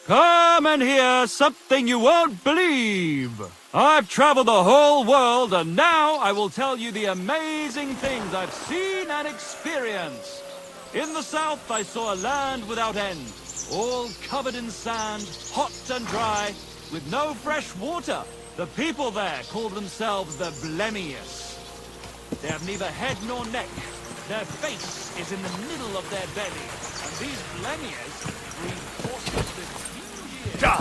Come and hear something you won't believe. I've traveled the whole world, and now I will tell you the amazing things I've seen and experienced. In the south, I saw a land without end, all covered in sand, hot and dry, with no fresh water. The people there call themselves the Blemius. They have neither head nor neck. Their face is in the middle of their belly, and these Blemius breathe horses with huge ears.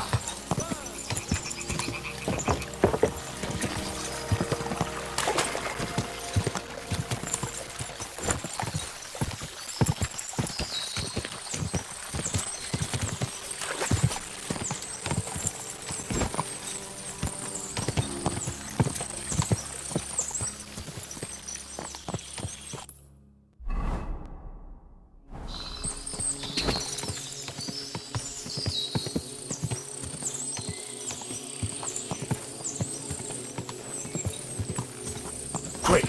Quick!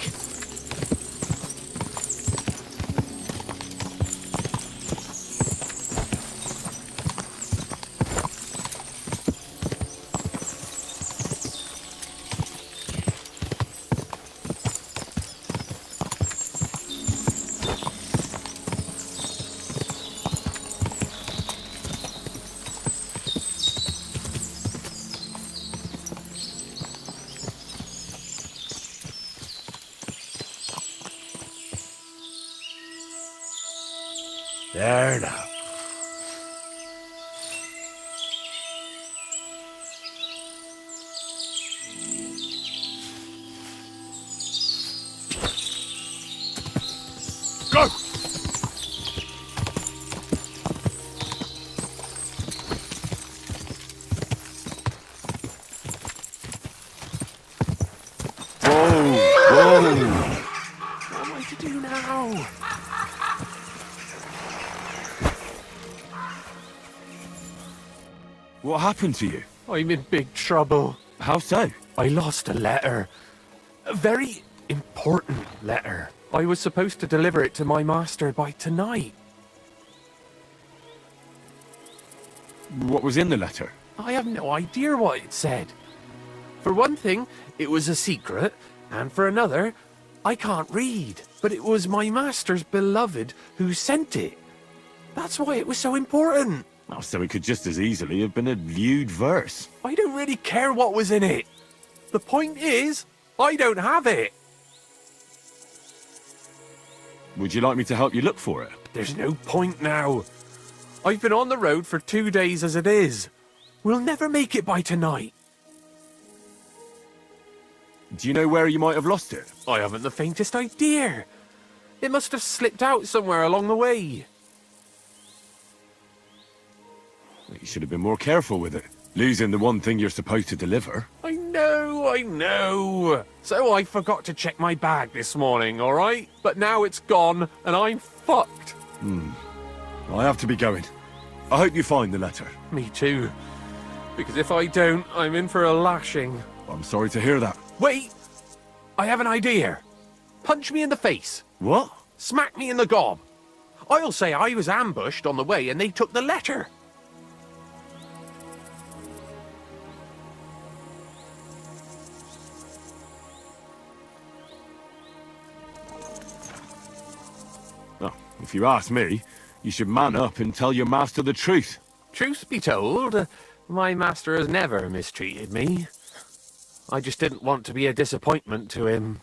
There now. Go! Whoa! What am I to do now? What happened to you? I'm in big trouble. How so? I lost a letter. A very important letter. I was supposed to deliver it to my master by tonight. What was in the letter? I have no idea what it said. For one thing, it was a secret, and for another, I can't read. But it was my master's beloved who sent it. That's why it was so important. Oh, so it could just as easily have been a lewd verse. I don't really care what was in it. The point is, I don't have it. Would you like me to help you look for it? There's no point now. I've been on the road for 2 days as it is. We'll never make it by tonight. Do you know where you might have lost it? I haven't the faintest idea. It must have slipped out somewhere along the way. You should have been more careful with it. Losing the one thing you're supposed to deliver. I know. So I forgot to check my bag this morning, all right? But now it's gone, and I'm fucked. I have to be going. I hope you find the letter. Me too. Because if I don't, I'm in for a lashing. I'm sorry to hear that. Wait! I have an idea. Punch me in the face. What? Smack me in the gob. I'll say I was ambushed on the way and they took the letter. Well, if you ask me, you should man up and tell your master the truth. Truth be told, my master has never mistreated me. I just didn't want to be a disappointment to him.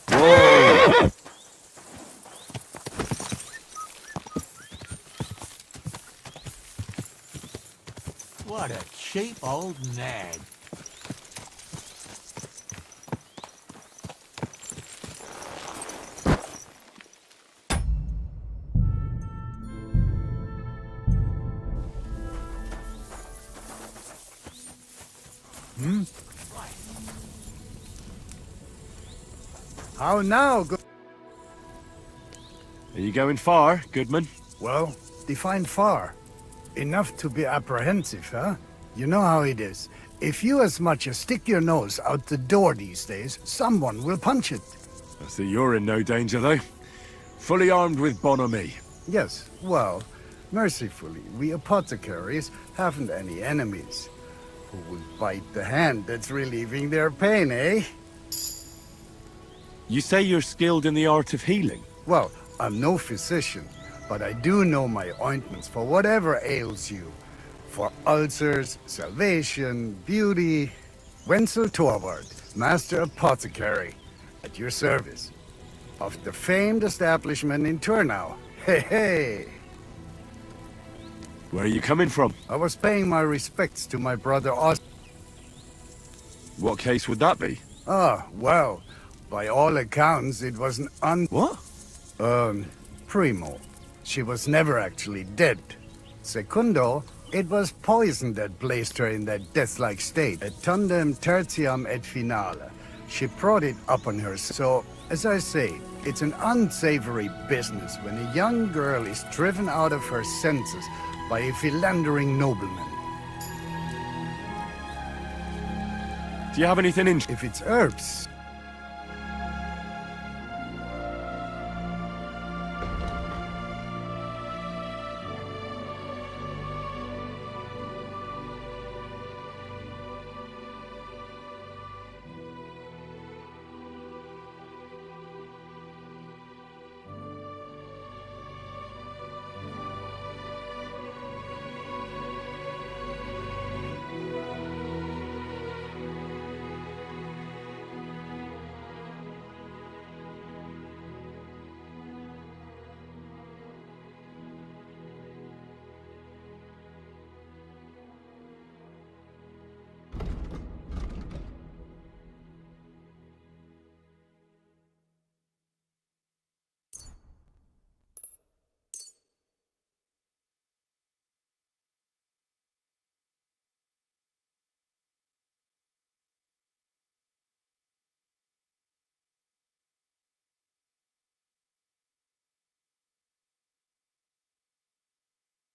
Whoa! What a cheap old nag. How now, good... Are you going far, Goodman? Well, define far. Enough to be apprehensive, huh? You know how it is. If you as much as stick your nose out the door these days, someone will punch it. I see you're in no danger, though. Fully armed with bonhomie. Yes, well, mercifully, we apothecaries haven't any enemies. Who would bite the hand that's relieving their pain, eh? You say you're skilled in the art of healing? Well, I'm no physician, but I do know my ointments for whatever ails you. For ulcers, salvation, beauty. Wenzel Torwart, Master Apothecary, at your service. Of the famed establishment in Turnau. Hey, hey! Where are you coming from? I was paying my respects to my brother What case would that be? Ah, well, by all accounts, it was an What? Primo. She was never actually dead. Secundo, it was poison that placed her in that death-like state. Et tandem tertiam et finale. She brought it up on her. So, as I say, it's an unsavory business when a young girl is driven out of her senses by a philandering nobleman. Do you have anything in... If it's herbs,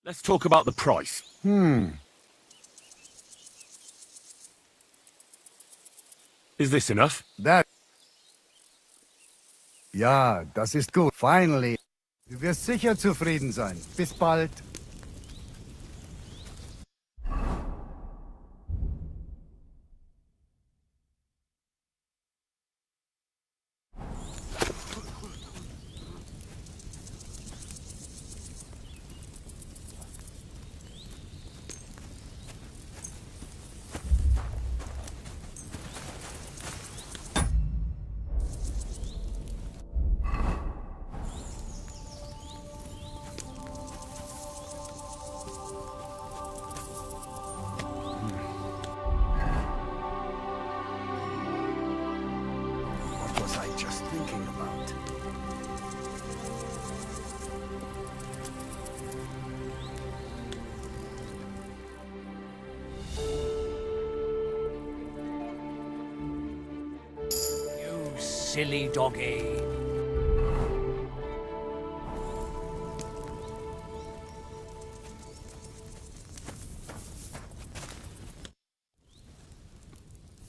Let's talk about the price. Is this enough? that... Ja, das ist gut. Finally. Du wirst sicher zufrieden sein. Bis bald. What was I just thinking about? You silly doggy.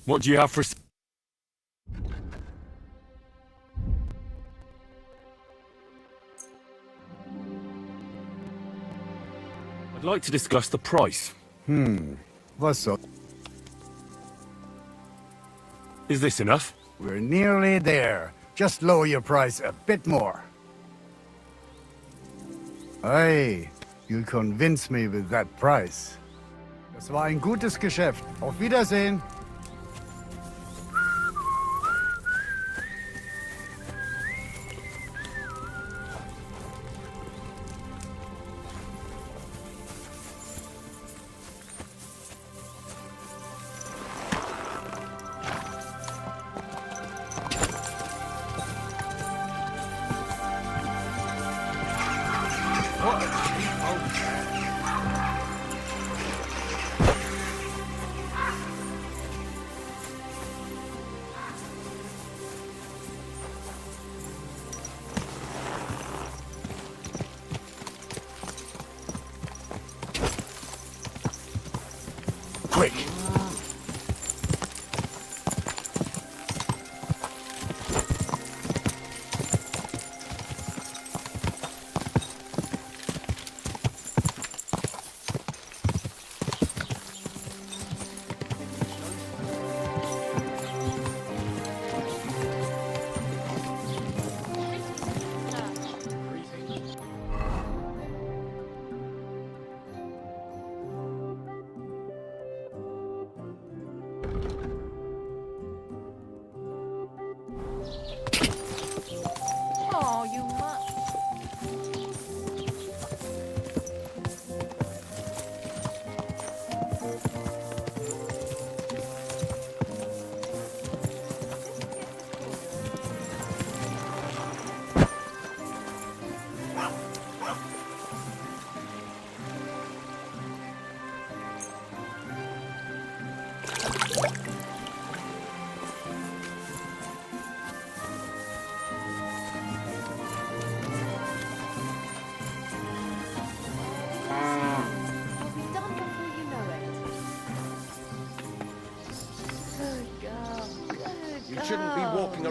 What do you have for... I'd like to discuss the price. Was so? Is this enough? We're nearly there. Just lower your price a bit more. Hey, you'll convince me with that price. Das war ein gutes Geschäft. Auf Wiedersehen. Quick!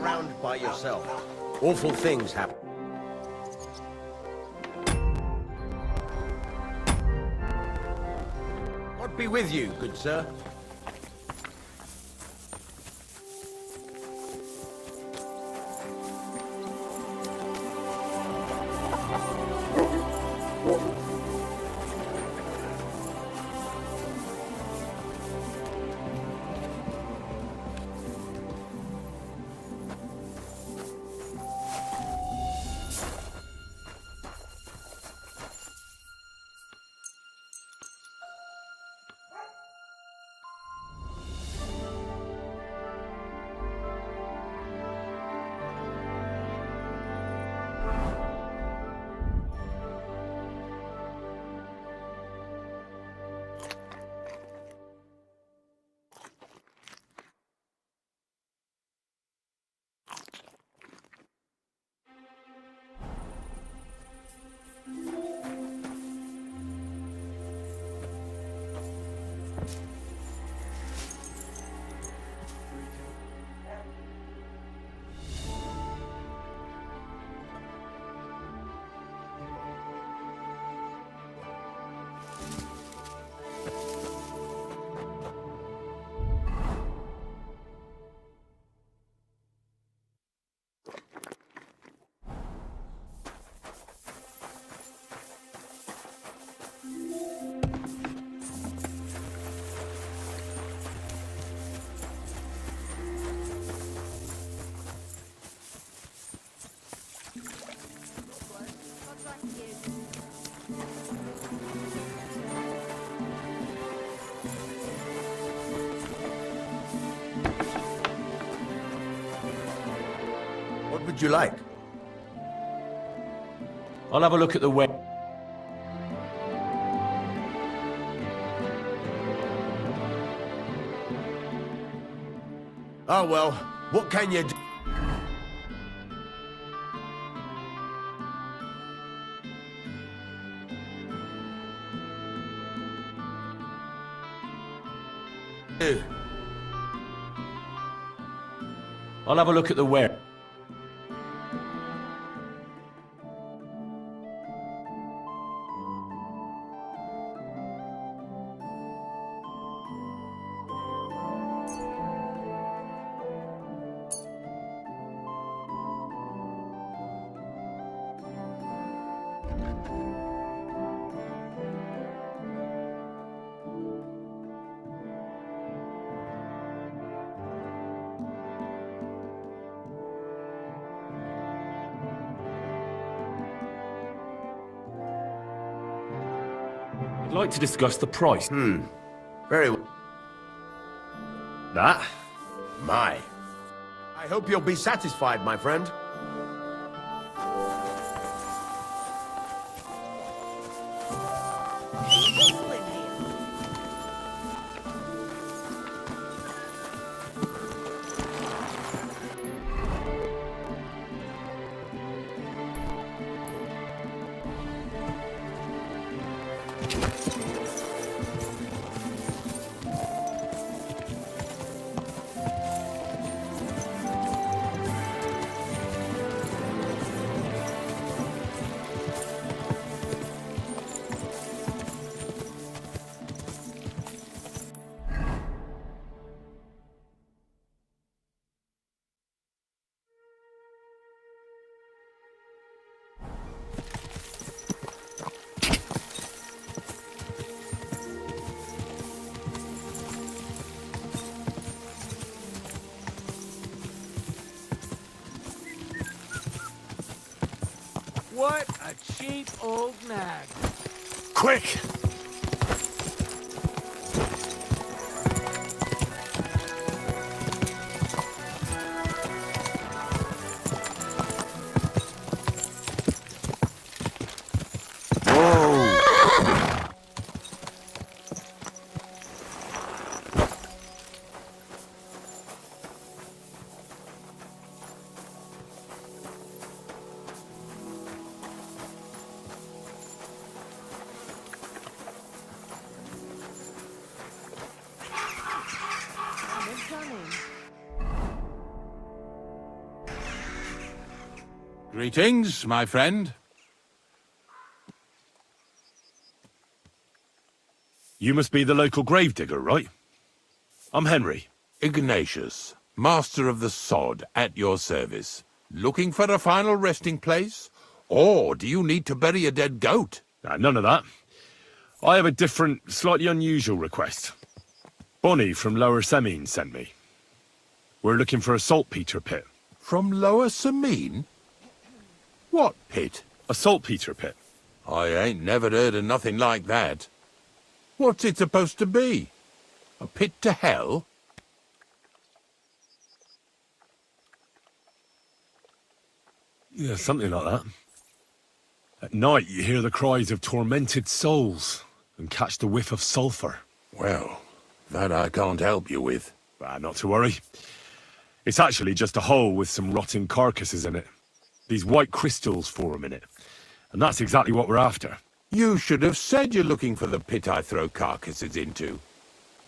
around by yourself. Awful things happen. God be with you, good sir. What would you like? I'll have a look at the web. Oh well, what can you do? I'll have a look at the web. I'd like to discuss the price. Very well. That? My. I hope you'll be satisfied, my friend. What a cheap old nag. Quick! Greetings, my friend. You must be the local gravedigger, right? I'm Henry. Ignatius, master of the sod, at your service. Looking for a final resting place? Or do you need to bury a dead goat? None of that. I have a different, slightly unusual request. Bonnie from Lower Semine sent me. We're looking for a saltpeter pit. From Lower Semine? What pit? A saltpeter pit. I ain't never heard of nothing like that. What's it supposed to be? A pit to hell? Yeah, something like that. At night, you hear the cries of tormented souls and catch the whiff of sulphur. Well, that I can't help you with. Not to worry. It's actually just a hole with some rotting carcasses in it. These white crystals form in it. And that's exactly what we're after. You should have said you're looking for the pit I throw carcasses into.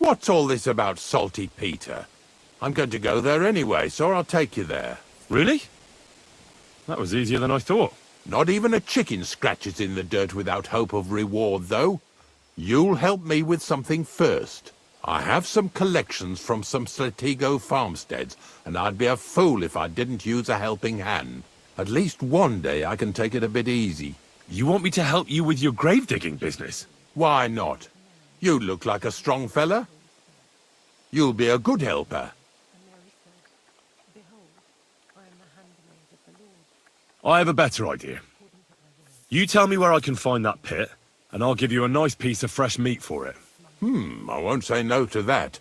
What's all this about Salty Peter? I'm going to go there anyway, so I'll take you there. Really? That was easier than I thought. Not even a chicken scratches in the dirt without hope of reward, though. You'll help me with something first. I have some collections from some Slatigo farmsteads, and I'd be a fool if I didn't use a helping hand. At least one day I can take it a bit easy. You want me to help you with your grave digging business? Why not? You look like a strong fella. You'll be a good helper. I have a better idea. You tell me where I can find that pit, and I'll give you a nice piece of fresh meat for it. I won't say no to that.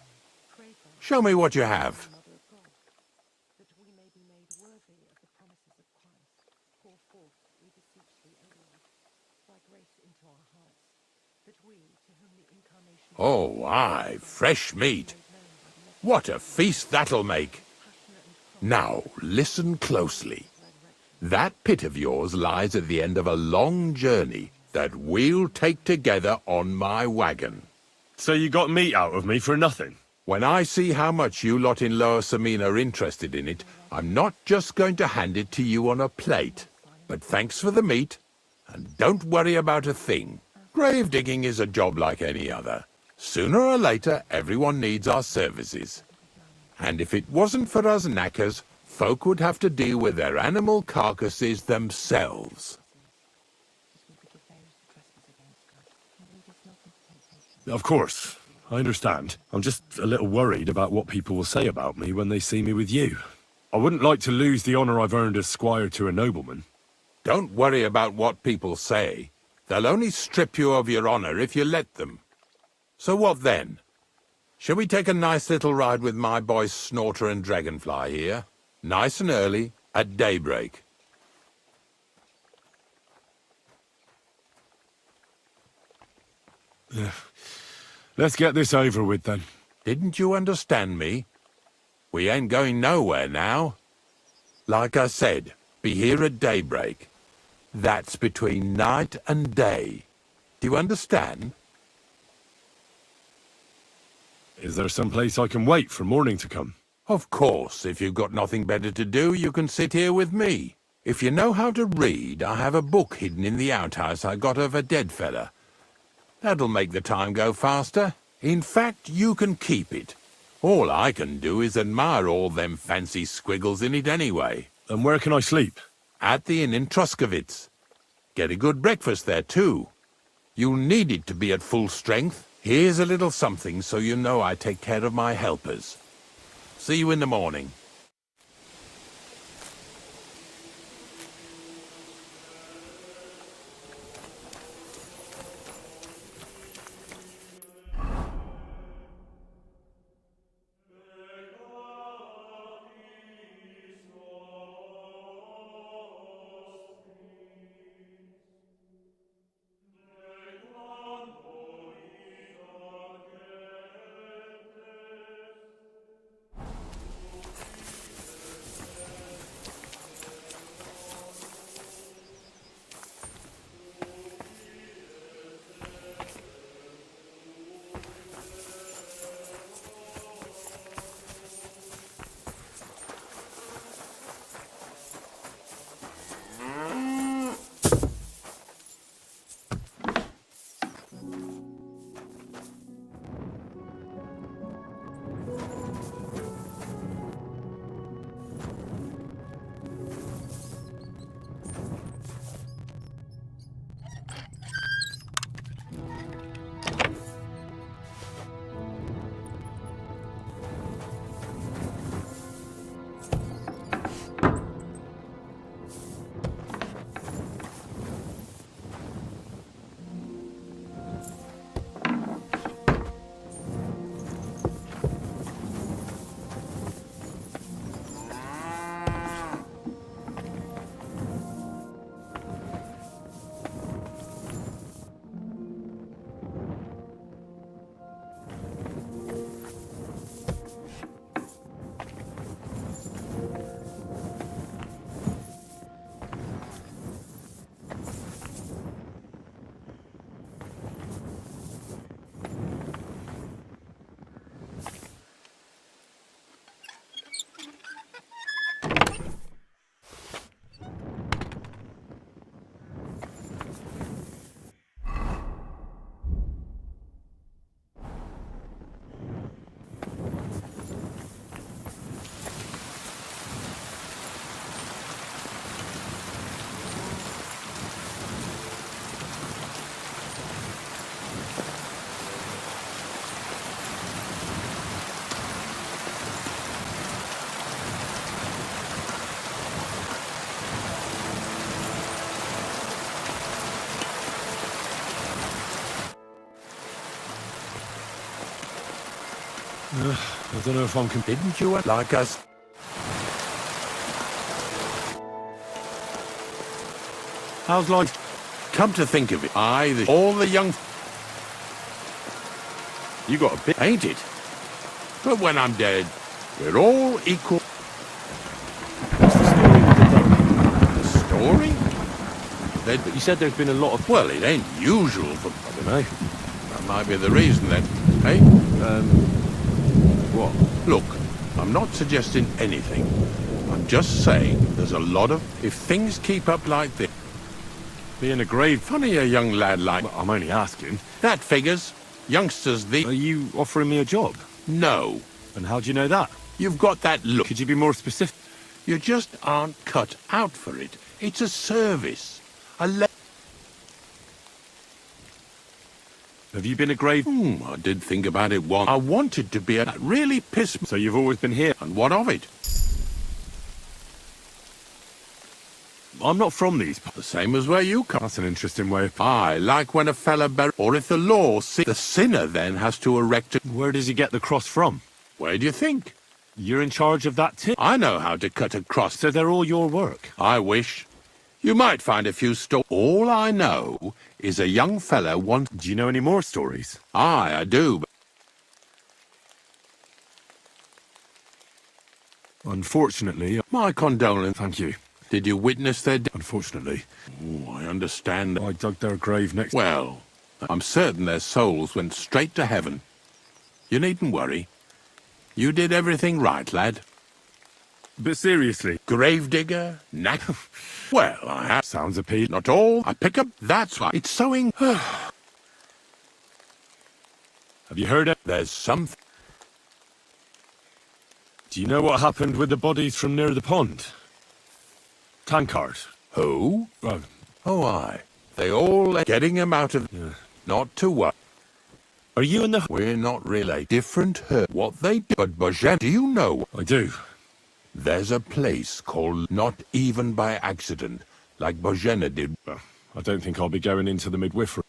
Show me what you have. Oh, aye, fresh meat. What a feast that'll make. Now, listen closely. That pit of yours lies at the end of a long journey that we'll take together on my wagon. So you got meat out of me for nothing? When I see how much you lot in Lower Semine are interested in it, I'm not just going to hand it to you on a plate. But thanks for the meat, and don't worry about a thing. Grave digging is a job like any other. Sooner or later, everyone needs our services. And if it wasn't for us knackers, folk would have to deal with their animal carcasses themselves. Of course, I understand. I'm just a little worried about what people will say about me when they see me with you. I wouldn't like to lose the honor I've earned as squire to a nobleman. Don't worry about what people say. They'll only strip you of your honor if you let them. So what then? Shall we take a nice little ride with my boys Snorter and Dragonfly here? Nice and early, at daybreak. Let's get this over with then. Didn't you understand me? We ain't going nowhere now. Like I said, be here at daybreak. That's between night and day. Do you understand? Is there some place I can wait for morning to come? Of course, if you've got nothing better to do, you can sit here with me. If you know how to read, I have a book hidden in the outhouse I got of a dead fella. That'll make the time go faster. In fact, you can keep it. All I can do is admire all them fancy squiggles in it anyway. And where can I sleep? At the inn in Truskowitz. Get a good breakfast there, too. You'll need it to be at full strength. Here's a little something so you know I take care of my helpers. See you in the morning. I don't know if I'm Didn't you like us? How's life? Come to think of it, all the young... You got a bit, Ain't it? But when I'm dead, we're all equal. What's the story with the dog? The story? But you said there's been a lot of... Well, it ain't usual for... I don't know. That might be the reason then, eh? What? Look, I'm not suggesting anything. I'm just saying there's a lot of... If things keep up like this... Being a grave... Funny a young lad like... Well, I'm only asking. That figures. Youngsters, Are you offering me a job? No. And how do you know that? You've got that look. Could you be more specific? You just aren't cut out for it. It's a service. Have you been a grave... I did think about it once. I wanted to be a... That really pissed me. So you've always been here? And what of it? I'm not from these... The same as where you come. That's an interesting way of... I like when a fella or if the law the sinner then has to erect it. Where does he get the cross from? Where do you think? You're in charge of that too? I know how to cut a cross. So they're all your work? I wish. You might find a few All I know is a young fella once... Do you know any more stories? Aye, I do. Unfortunately... My condolence. Thank you. Did you witness their... Unfortunately. Oh, I understand. I dug their grave next... Well, I'm certain their souls went straight to heaven. You needn't worry. You did everything right, lad. But seriously... Gravedigger? Knack? Well, I have... Sounds appealing. Not all. I pick up... That's why. It's sewing... Have you heard it? There's something... Do you know what happened with the bodies from near the pond? Tankard. Who? Well, Oh, aye. They all... Getting him out of... yeah. Not to worry. Are you in the... We're not really different her. What they do. But Bojan, do you know? I do. There's a place called Not Even by Accident, like Bojena did. Well, I don't think I'll be going into the midwifery.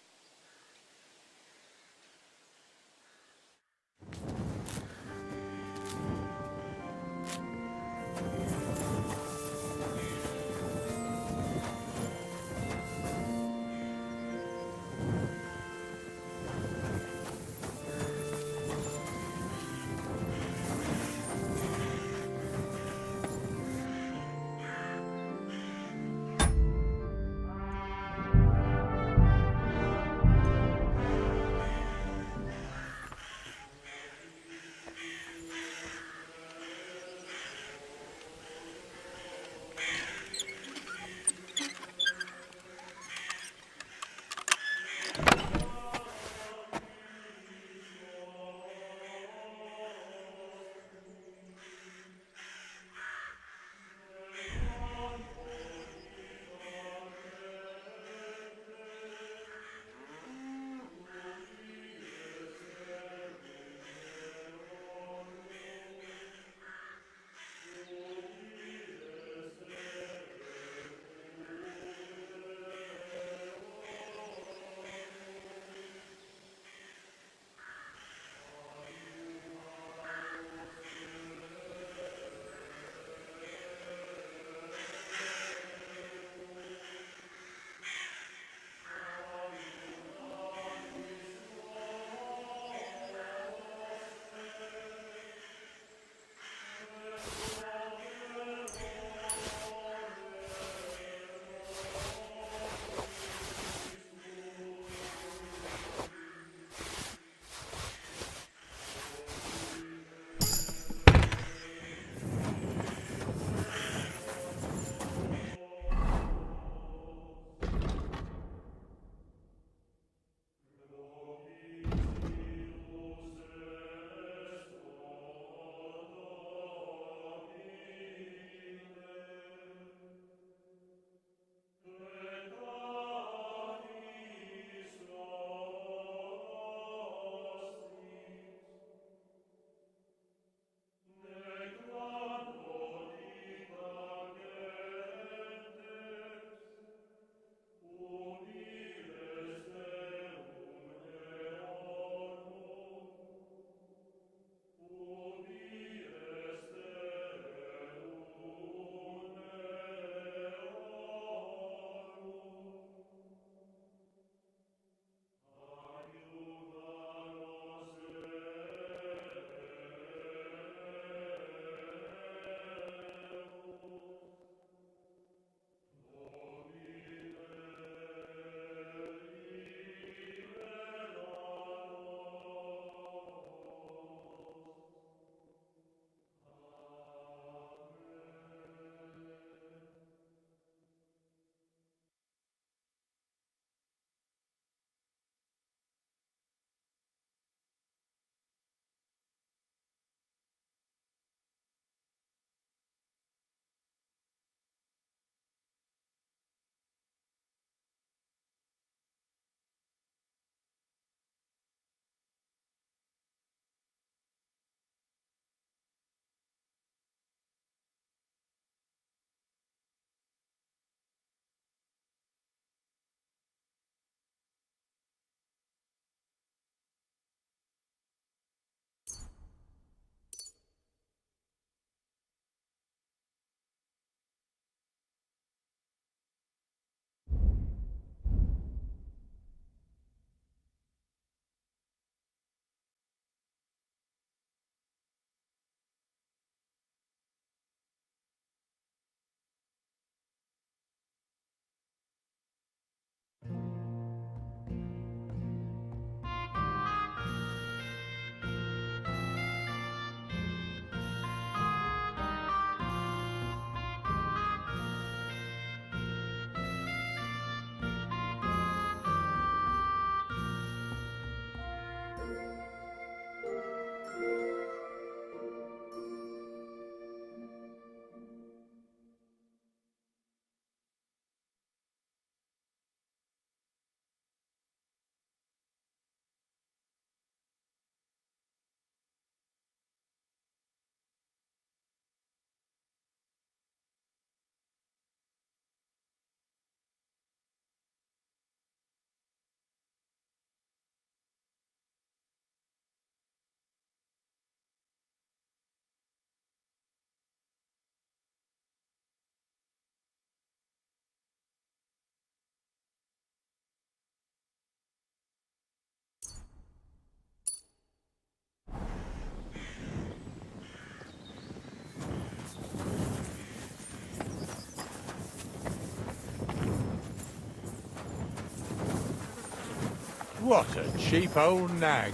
What a cheap old nag.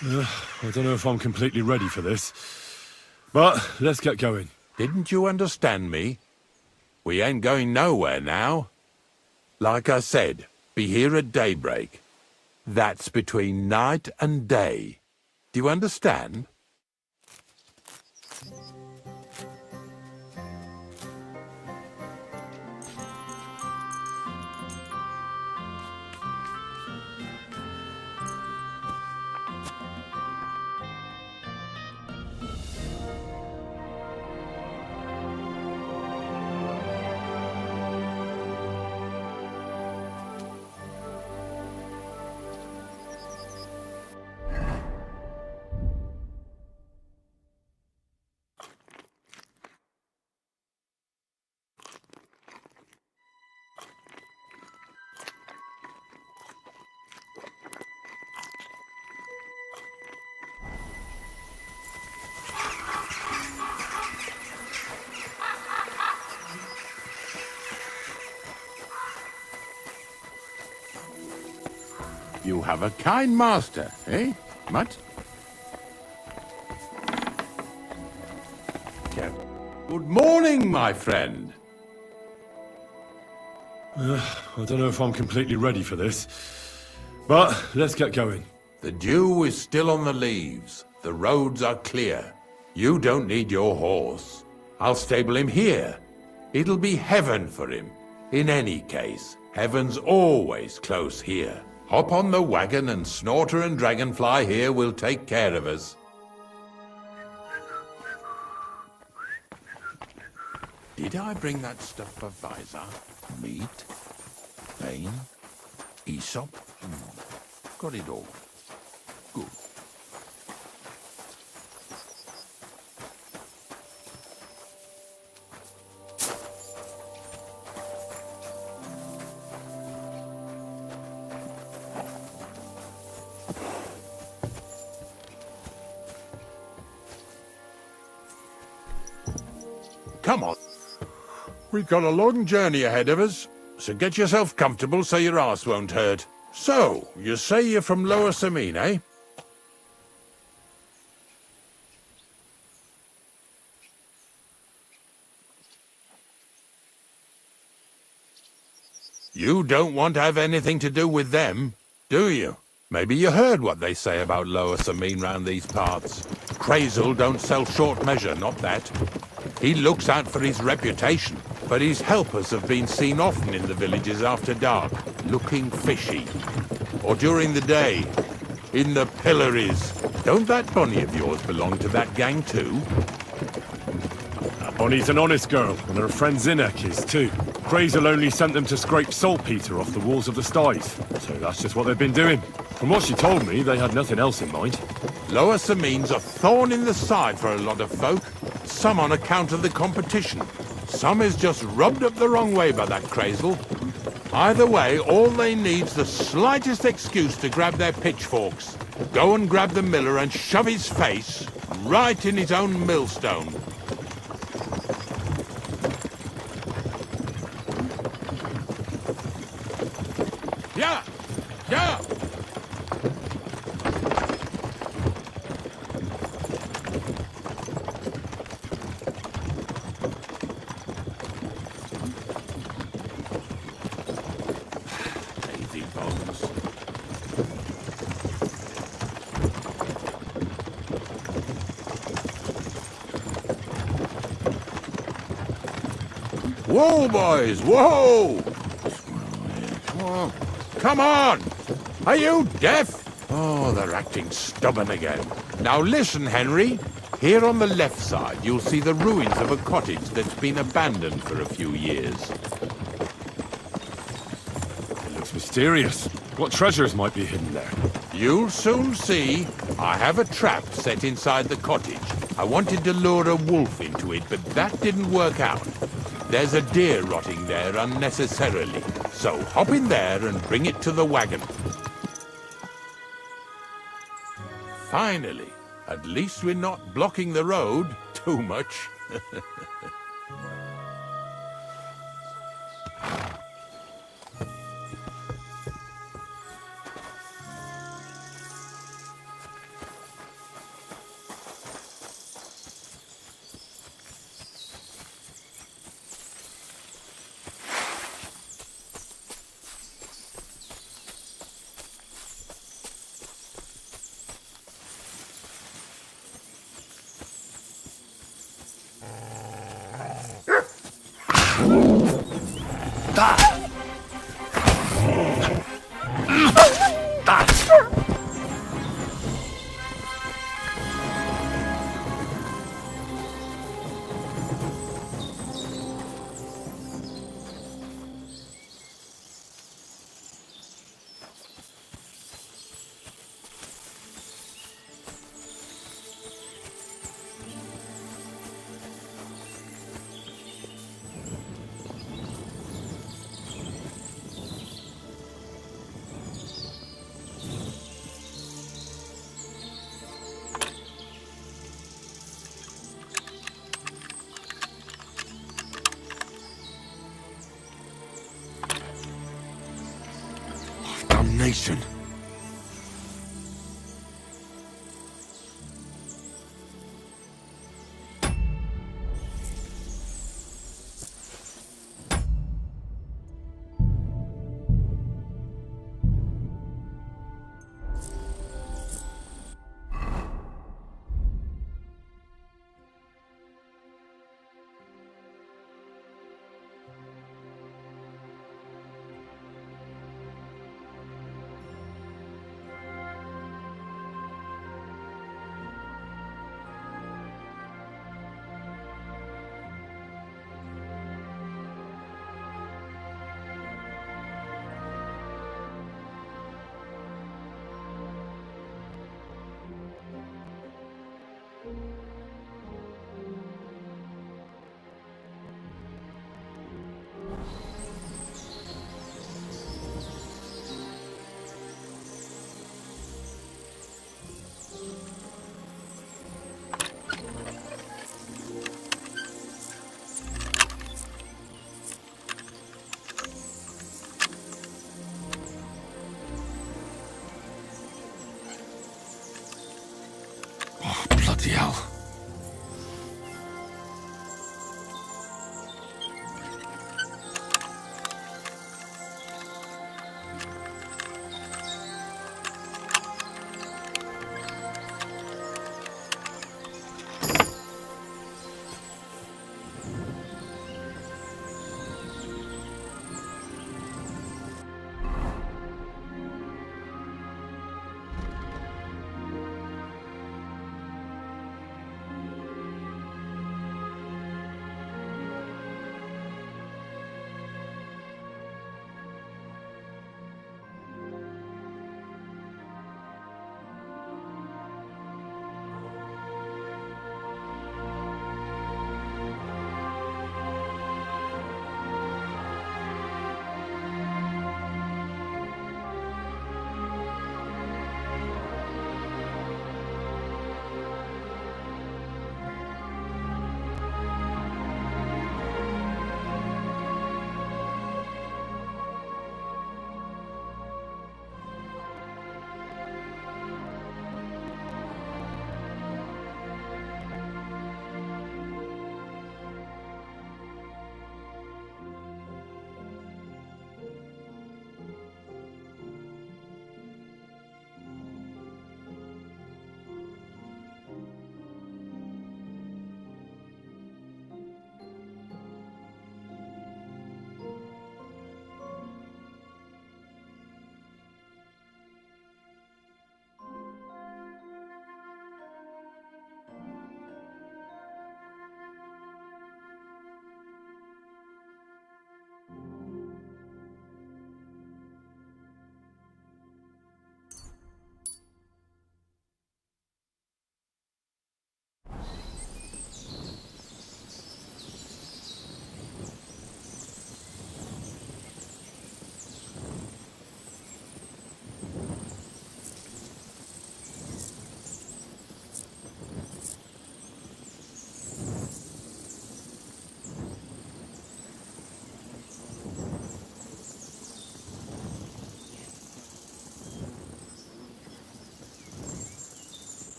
I don't know if I'm completely ready for this, but let's get going. Didn't you understand me? We ain't going nowhere now. Like I said, be here at daybreak. That's between night and day. Do you understand? You have a kind master, eh, Mutt? Good morning, my friend. I don't know if I'm completely ready for this, but let's get going. The dew is still on the leaves. The roads are clear. You don't need your horse. I'll stable him here. It'll be heaven for him. In any case, heaven's always close here. Hop on the wagon and Snorter and Dragonfly here will take care of us. Did I bring that stuff for Visor? Meat? Bane? Aesop? Got it all. Good. Come on. We've got a long journey ahead of us, so get yourself comfortable so your arse won't hurt. So, you say you're from Lower Samine, eh? You don't want to have anything to do with them, do you? Maybe you heard what they say about Lower Samine round these parts. Crazel don't sell short measure, not that. He looks out for his reputation, but his helpers have been seen often in the villages after dark, looking fishy. Or during the day, in the pillories. Don't that Bonnie of yours belong to that gang too? Bonnie's an honest girl, and her friend Zinnek is too. Crazel only sent them to scrape saltpeter off the walls of the sties, so that's just what they've been doing. From what she told me, they had nothing else in mind. Lower Samine's a thorn in the side for a lot of folk. Some on account of the competition. Some is just rubbed up the wrong way by that Crazel. Either way, all they need's the slightest excuse to grab their pitchforks. Go and grab the miller and shove his face right in his own millstone. Yeah! Yeah! Lazy bones. Whoa, boys! Whoa! Come on! Come on! Are you deaf? Oh, they're acting stubborn again. Now listen, Henry. Here on the left side, you'll see the ruins of a cottage that's been abandoned for a few years. It looks mysterious. What treasures might be hidden there? You'll soon see. I have a trap set inside the cottage. I wanted to lure a wolf into it, but that didn't work out. There's a deer rotting there unnecessarily. So hop in there and bring it to the wagon. Finally, at least we're not blocking the road too much. Damnation.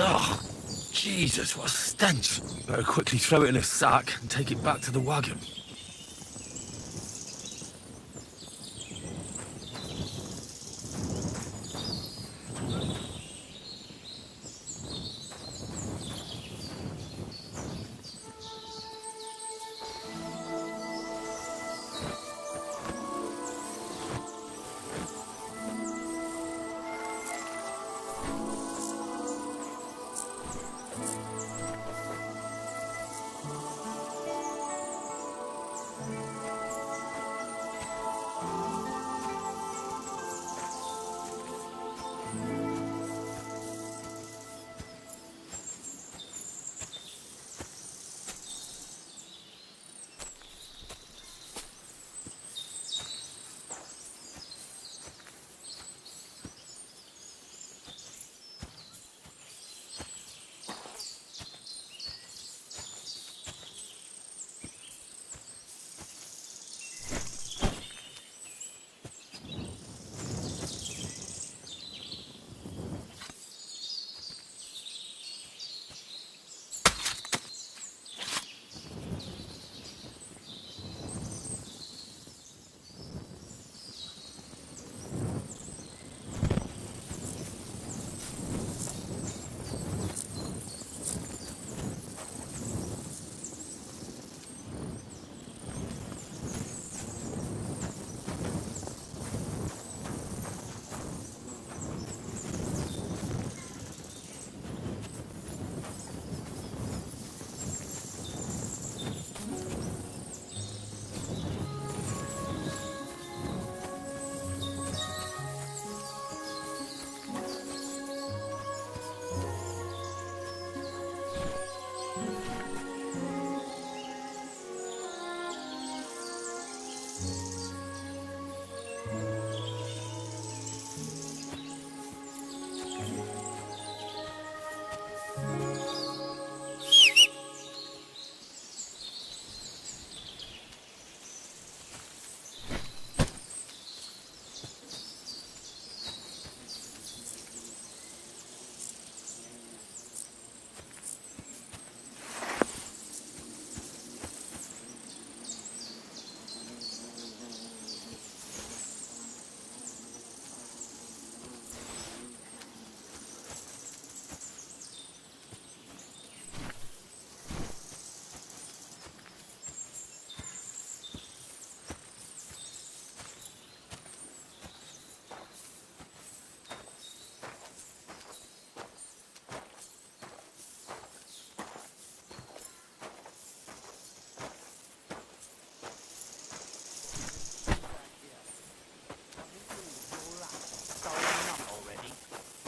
Oh, Jesus, what a stench. Better quickly throw it in a sack and take it back to the wagon.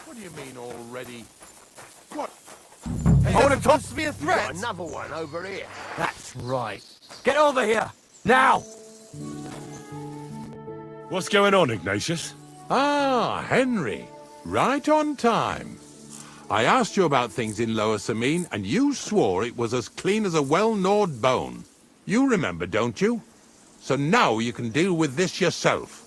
What do you mean already? What? I want to toss me a threat. Another one over here. That's right. Get over here, now! What's going on, Ignatius? Ah, Henry. Right on time. I asked you about things in Lower Samine, and you swore it was as clean as a well-gnawed bone. You remember, don't you? So now you can deal with this yourself.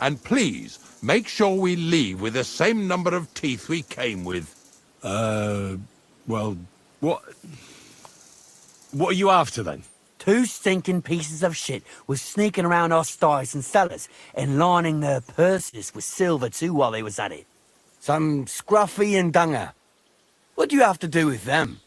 And please, make sure we leave with the same number of teeth we came with. Well, what are you after, then? Two stinking pieces of shit was sneaking around our stores and cellars and lining their purses with silver too while they was at it. Some Scruffy and Dunger. What do you have to do with them?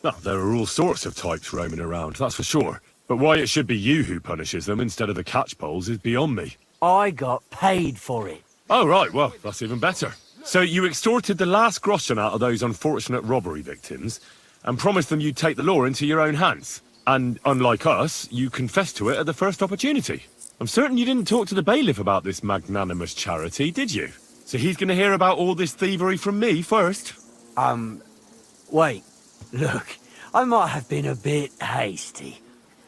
Well, there are all sorts of types roaming around, that's for sure. But why it should be you who punishes them instead of the catchpoles is beyond me. I got paid for it. Oh, right, well, that's even better. So you extorted the last groschen out of those unfortunate robbery victims and promised them you'd take the law into your own hands. And unlike us, you confessed to it at the first opportunity. I'm certain you didn't talk to the bailiff about this magnanimous charity, did you? So he's going to hear about all this thievery from me first? Wait. Look, I might have been a bit hasty.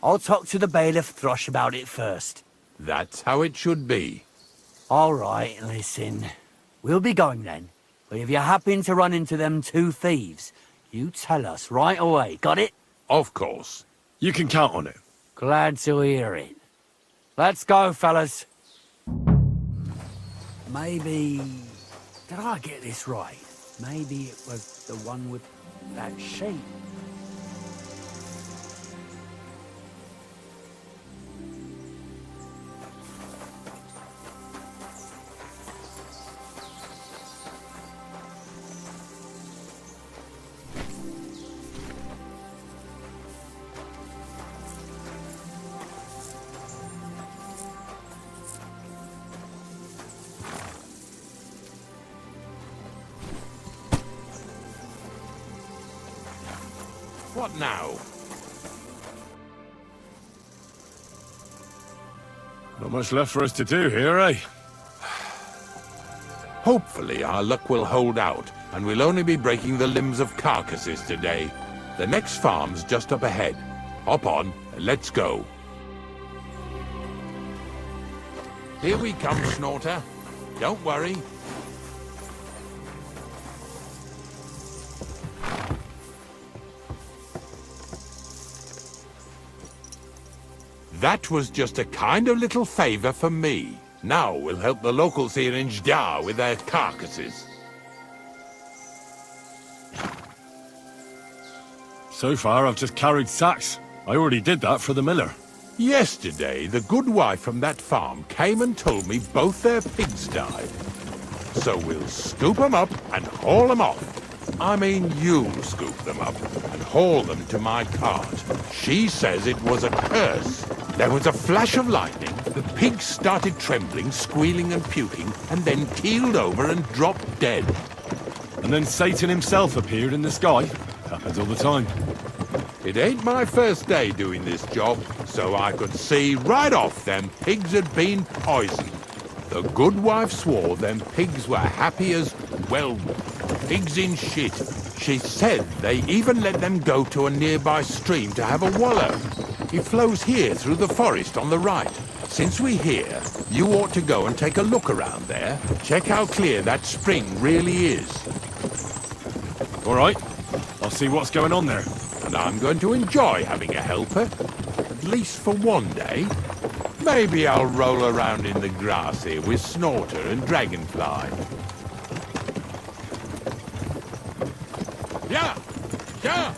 I'll talk to the bailiff Thrush about it first. That's how it should be. All right, listen. We'll be going then. But if you happen to run into them two thieves, you tell us right away. Got it? Of course. You can count on it. Glad to hear it. Let's go, fellas. Maybe... Did I get this right? Maybe it was the one with that sheep. What now? Not much left for us to do here, eh? Hopefully our luck will hold out, and we'll only be breaking the limbs of carcasses today. The next farm's just up ahead. Hop on, and let's go. Here we come, Snorter. Don't worry. That was just a kind of little favor for me. Now we'll help the locals here in Jdar with their carcasses. So far, I've just carried sacks. I already did that for the miller. Yesterday, the good wife from that farm came and told me both their pigs died. So we'll scoop them up and haul them off. I mean, you scoop them up and haul them to my cart. She says it was a curse. There was a flash of lightning, the pigs started trembling, squealing and puking, and then keeled over and dropped dead. And then Satan himself appeared in the sky. Happens all the time. It ain't my first day doing this job, so I could see right off them pigs had been poisoned. The good wife swore them pigs were happy as, well, pigs in shit. She said they even let them go to a nearby stream to have a wallow. It flows here through the forest on the right. Since we're here, you ought to go and take a look around there. Check how clear that spring really is. All right. I'll see what's going on there. And I'm going to enjoy having a helper. At least for one day. Maybe I'll roll around in the grass here with Snorter and Dragonfly. Yeah! Yeah!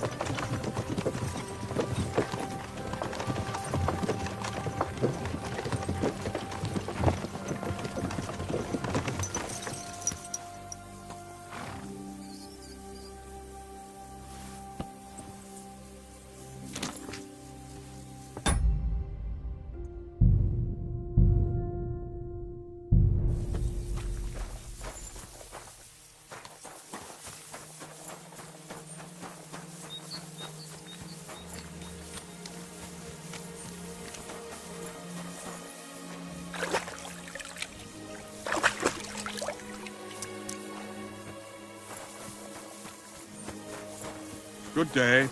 Good day.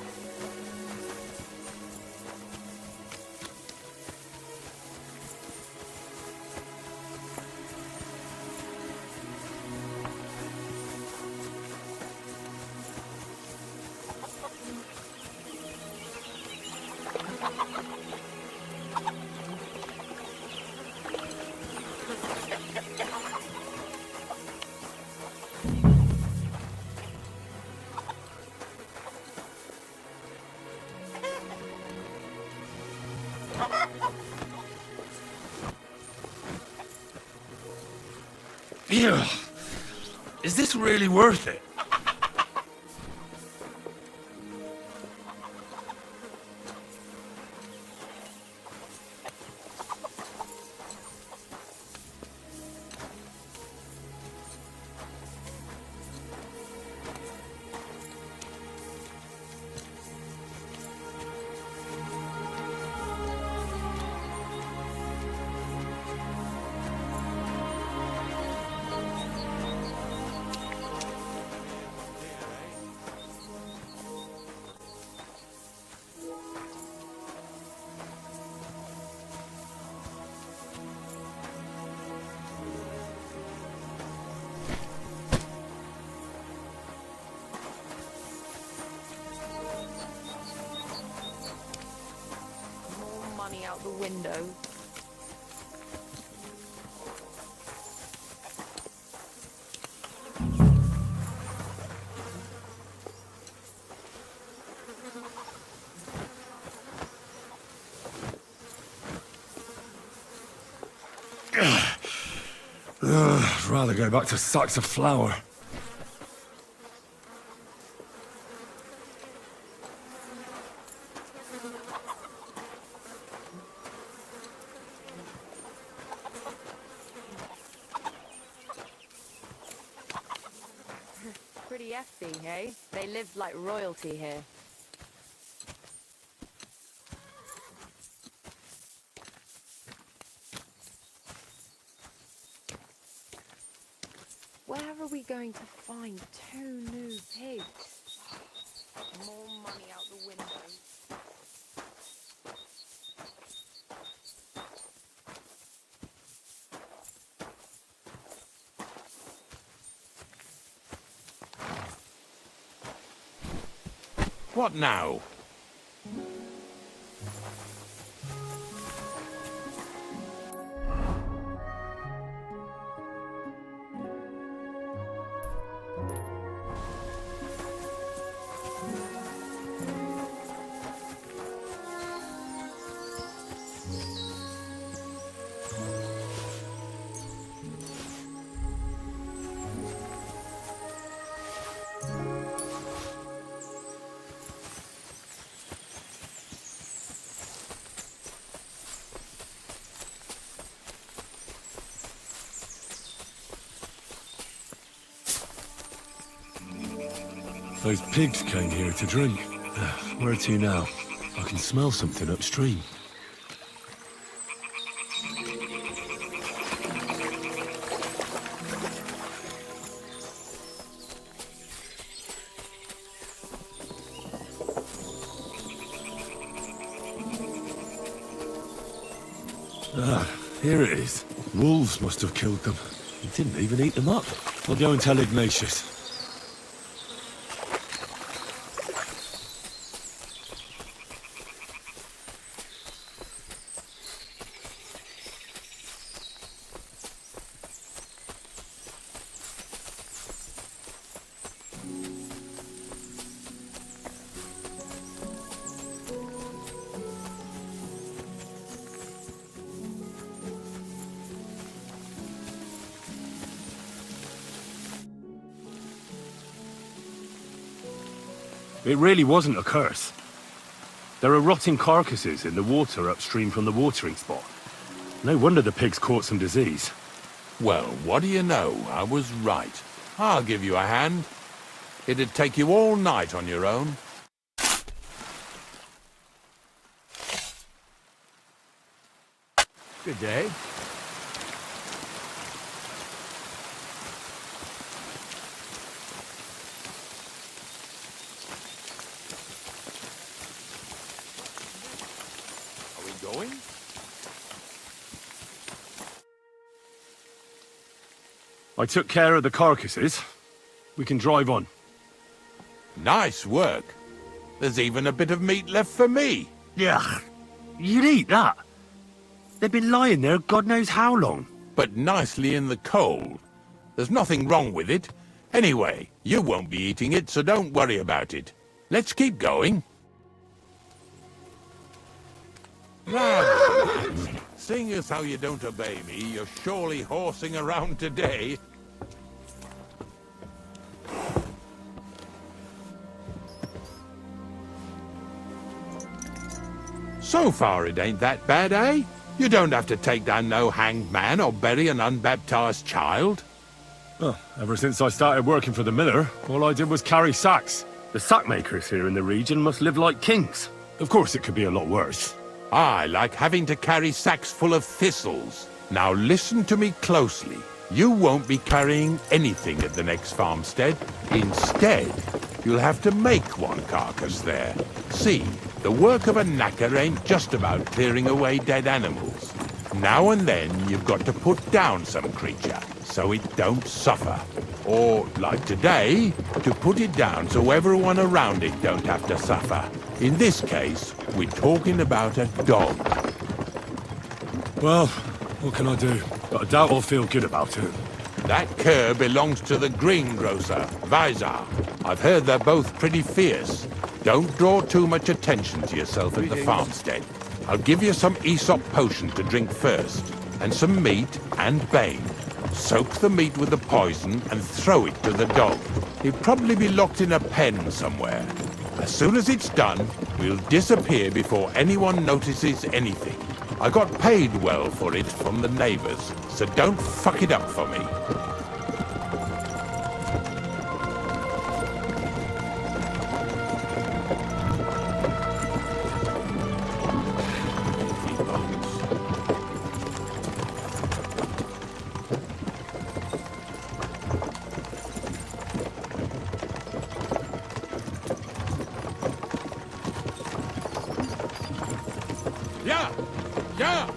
Phew. Is this really worth it? More money out the window. I'd rather go back to sacks of flour. Pretty hefty, hey? They lived like royalty here. Where are we going to find 2 new pigs? More money out the window. What now? Those pigs came here to drink. Where to now? I can smell something upstream. Ah, here it is. Wolves must have killed them. He didn't even eat them up. I'll go and tell Ignatius. It really wasn't a curse. There are rotting carcasses in the water upstream from the watering spot. No wonder the pigs caught some disease. Well, what do you know? I was right. I'll give you a hand. It'd take you all night on your own. Good day. Going? I took care of the carcasses. We can drive on. Nice work. There's even a bit of meat left for me. Yeah, you'd eat that. They've been lying there God knows how long. But nicely in the cold. There's nothing wrong with it. Anyway, you won't be eating it, so don't worry about it. Let's keep going. Now, seeing as how you don't obey me, you're surely horsing around today. So far it ain't that bad, eh? You don't have to take down no hanged man or bury an unbaptized child. Well, ever since I started working for the miller, all I did was carry sacks. The sack makers here in the region must live like kings. Of course it could be a lot worse. I like having to carry sacks full of thistles. Now listen to me closely. You won't be carrying anything at the next farmstead. Instead, you'll have to make one carcass there. See, the work of a knacker ain't just about clearing away dead animals. Now and then you've got to put down some creature, so it don't suffer. Or, like today, to put it down so everyone around it don't have to suffer. In this case, we're talking about a dog. Well, what can I do? But I doubt I'll feel good about it. That cur belongs to the greengrocer, Vizar. I've heard they're both pretty fierce. Don't draw too much attention to yourself at the farmstead. I'll give you some Aesop potion to drink first, and some meat and bane. Soak the meat with the poison and throw it to the dog. He'll probably be locked in a pen somewhere. As soon as it's done, we'll disappear before anyone notices anything. I got paid well for it from the neighbors, so don't fuck it up for me. Yeah! Yeah!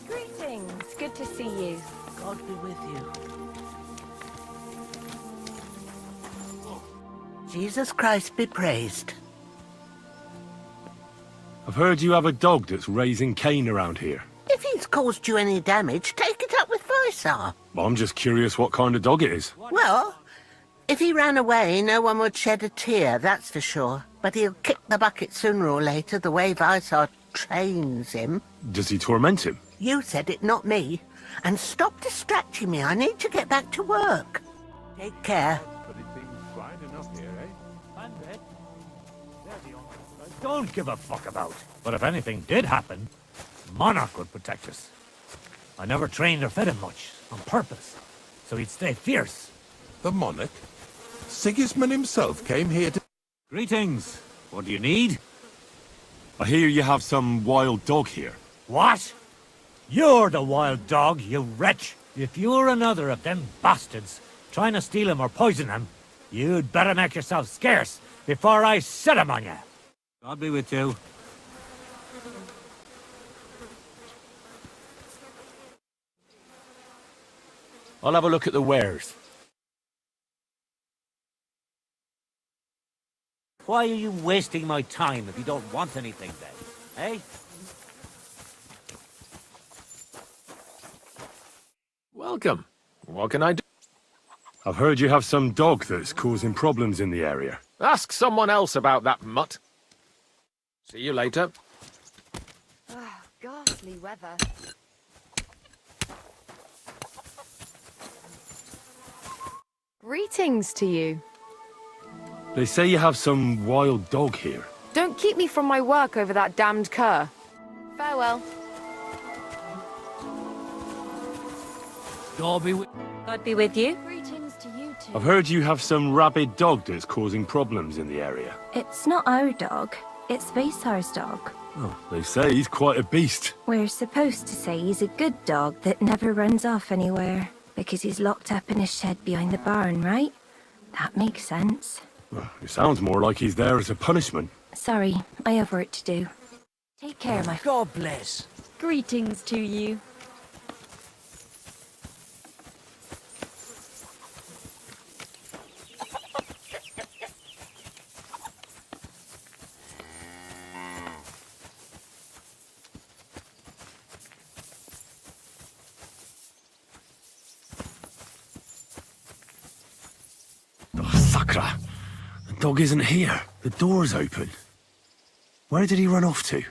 Greetings. Good to see you. God be with you. Jesus Christ be praised. I've heard you have a dog that's raising Cain around here. If he's caused you any damage, take it up with Visar. Well, I'm just curious what kind of dog it is. Well, if he ran away, no one would shed a tear, that's for sure. But he'll kick the bucket sooner or later, the way Visar trains him. Does he torment him? You said it, not me. And stop distracting me. I need to get back to work. Take care. But it seems quiet enough here, eh? I don't give a fuck about. But if anything did happen, Monarch would protect us. I never trained or fed him much, on purpose, so he'd stay fierce. The monarch? Sigismund himself came here to... Greetings. What do you need? I hear you have some wild dog here. What? You're the wild dog, you wretch. If you're another of them bastards trying to steal him or poison him, you'd better make yourself scarce before I set him on you. God be with you. I'll have a look at the wares. Why are you wasting my time if you don't want anything then, eh? Welcome. What can I do? I've heard you have some dog that's causing problems in the area. Ask someone else about that mutt. See you later. Ah, ghastly weather. Greetings to you. They say you have some wild dog here. Don't keep me from my work over that damned cur. Farewell. God be with... God be with you. Greetings to you too. I've heard you have some rabid dog that's causing problems in the area. It's not our dog. It's Visar's dog. Oh, they say he's quite a beast. We're supposed to say he's a good dog that never runs off anywhere, because he's locked up in a shed behind the barn, right? That makes sense. Well, it sounds more like he's there as a punishment. Sorry, I have work to do. Take care, my... God bless. Greetings to you. Oh, Sakra! The dog isn't here. The door's open. Where did he run off to?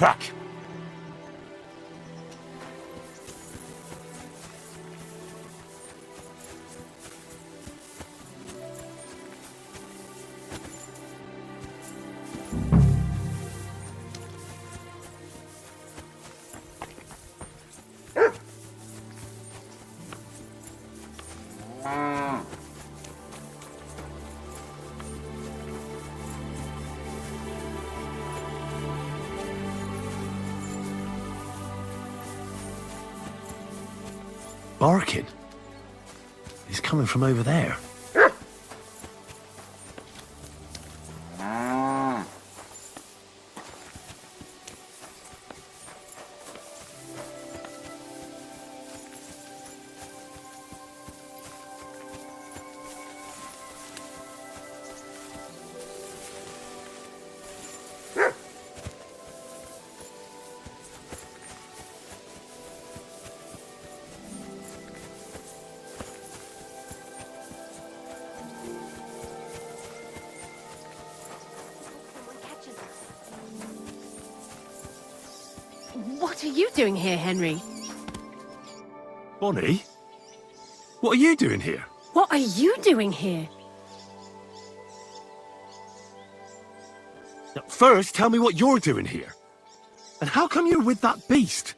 track. Barking. He's coming from over there. What are you doing here, Henry? Bonnie? What are you doing here? What are you doing here? Now, first, tell me what you're doing here. And how come you're with that beast?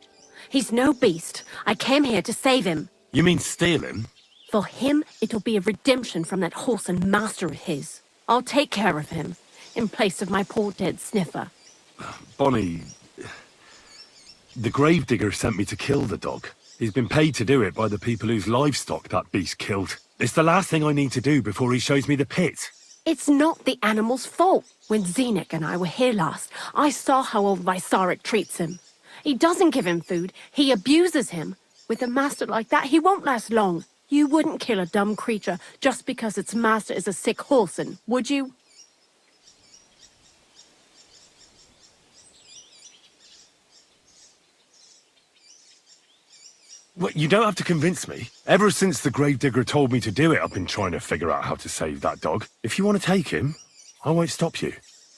He's no beast. I came here to save him. You mean steal him? For him, it'll be a redemption from that whoreson master of his. I'll take care of him, in place of my poor dead sniffer. Bonnie... The gravedigger sent me to kill the dog. He's been paid to do it by the people whose livestock that beast killed. It's the last thing I need to do before he shows me the pit. It's not the animal's fault. When Zenek and I were here last, I saw how old Vysarik treats him. He doesn't give him food, he abuses him. With a master like that, he won't last long. You wouldn't kill a dumb creature just because its master is a sick whoreson, would you? Well, you don't have to convince me. Ever since the gravedigger told me to do it, I've been trying to figure out how to save that dog. If you want to take him, I won't stop you.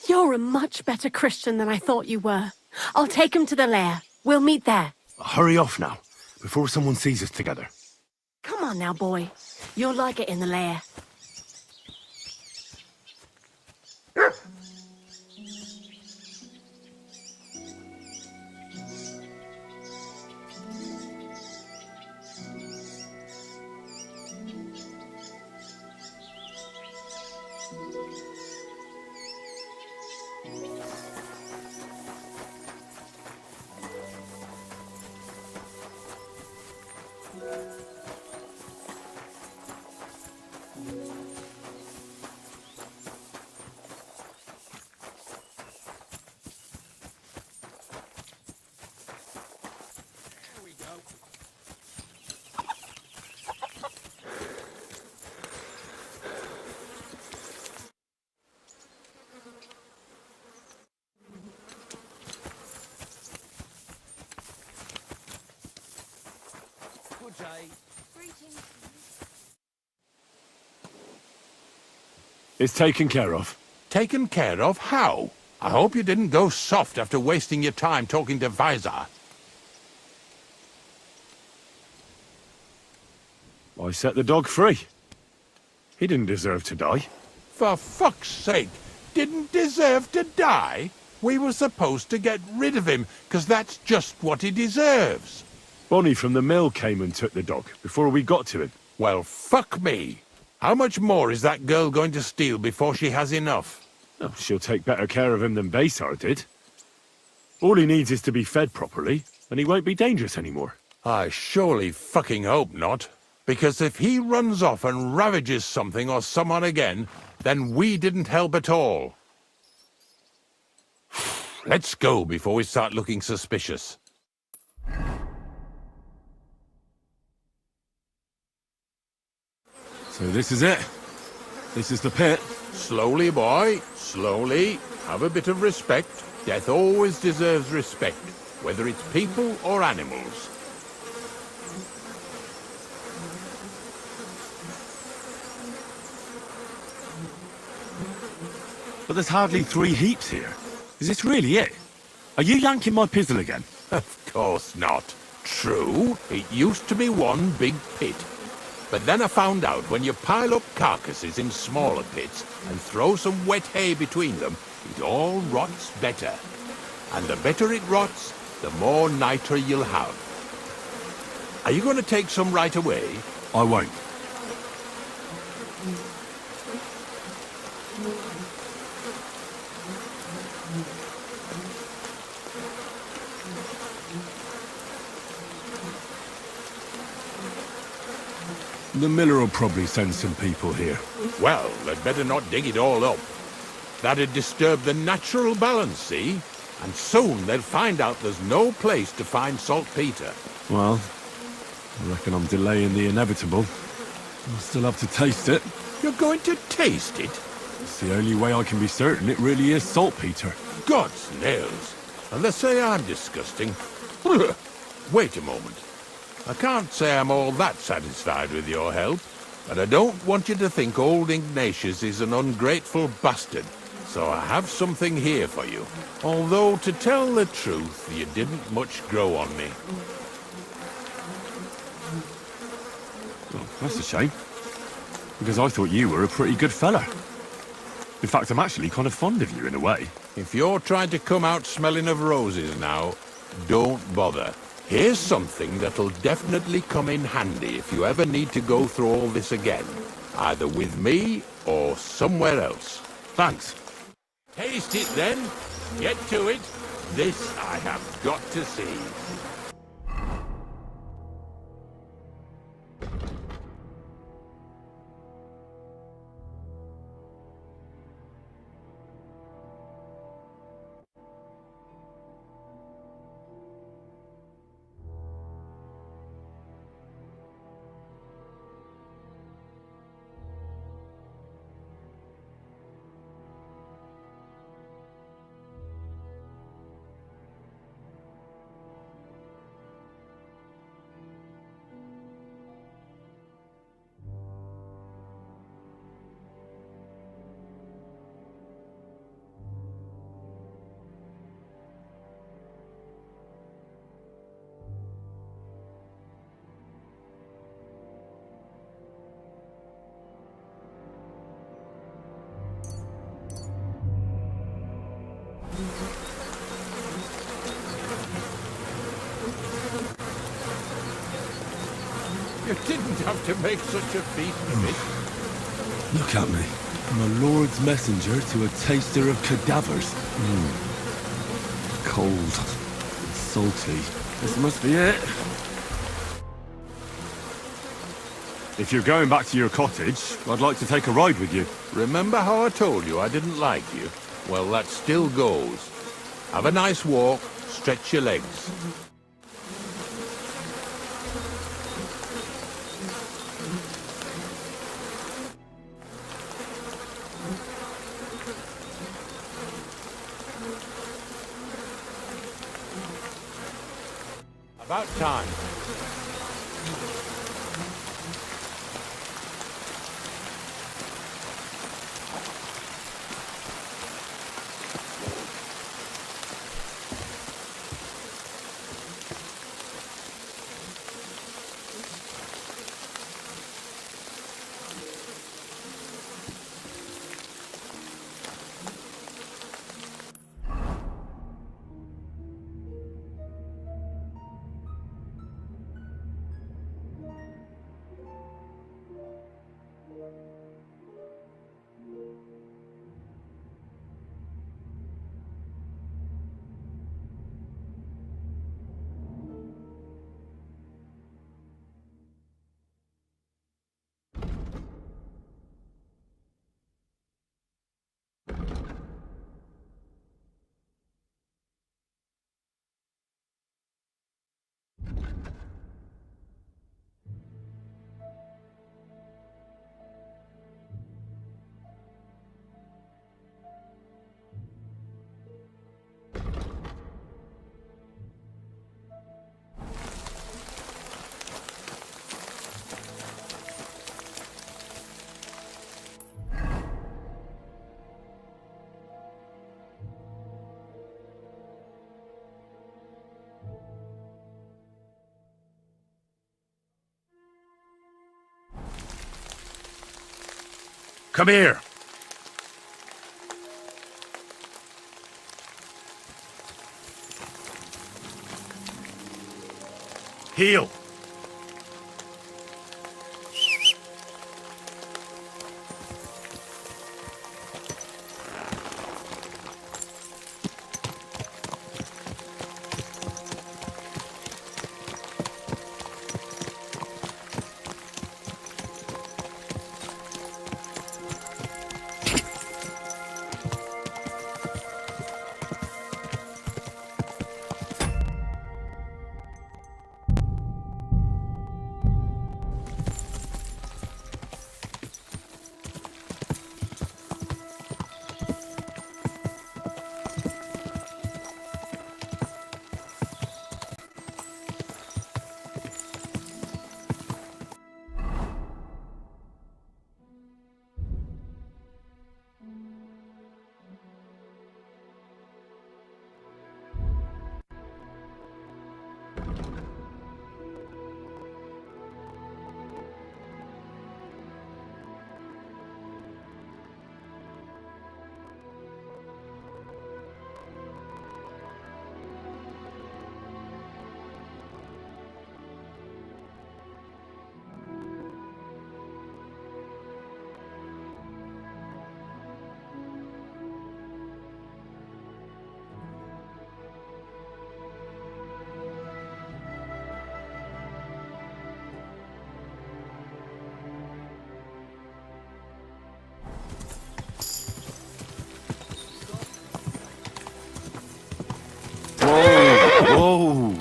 You're a much better Christian than I thought you were. I'll take him to the lair. We'll meet there. Hurry off now, before someone sees us together. Come on now, boy. You'll like it in the lair. It's taken care of. Taken care of? How? I hope you didn't go soft after wasting your time talking to Visor. I set the dog free. He didn't deserve to die. For fuck's sake, didn't deserve to die? We were supposed to get rid of him, 'cause that's just what he deserves. Bonnie from the mill came and took the dog before we got to him. Well, fuck me. How much more is that girl going to steal before she has enough? Oh, she'll take better care of him than Baysar did. All he needs is to be fed properly, and he won't be dangerous anymore. I surely fucking hope not. Because if he runs off and ravages something or someone again, then we didn't help at all. Let's go before we start looking suspicious. So this is it. This is the pit. Slowly, boy, slowly. Have a bit of respect. Death always deserves respect, whether it's people or animals. But there's hardly 3 heaps here. Is this really it? Are you yanking my pizzle again? Of course not. True, it used to be one big pit. But then I found out when you pile up carcasses in smaller pits and throw some wet hay between them, it all rots better. And the better it rots, the more niter you'll have. Are you going to take some right away? I won't. The miller will probably send some people here. Well, they'd better not dig it all up. That'd disturb the natural balance, see? And soon they'll find out there's no place to find saltpeter. Well, I reckon I'm delaying the inevitable. I'll still have to taste it. You're going to taste it? It's the only way I can be certain it really is saltpeter. God's nails. And they say I'm disgusting. Wait a moment. I can't say I'm all that satisfied with your help, but I don't want you to think old Ignatius is an ungrateful bastard, so I have something here for you. Although, to tell the truth, you didn't much grow on me. Oh, that's a shame. Because I thought you were a pretty good fella. In fact, I'm actually kind of fond of you in a way. If you're trying to come out smelling of roses now, don't bother. Here's something that'll definitely come in handy if you ever need to go through all this again. Either with me or somewhere else. Thanks. Taste it then. Get to it. This I have got to see. You didn't have to make such a feast of it. Look at me. I'm a Lord's messenger to a taster of cadavers. Cold. And salty. This must be it. If you're going back to your cottage, I'd like to take a ride with you. Remember how I told you I didn't like you? Well, that still goes. Have a nice walk, stretch your legs. About time. Come here. Heel. Whoa!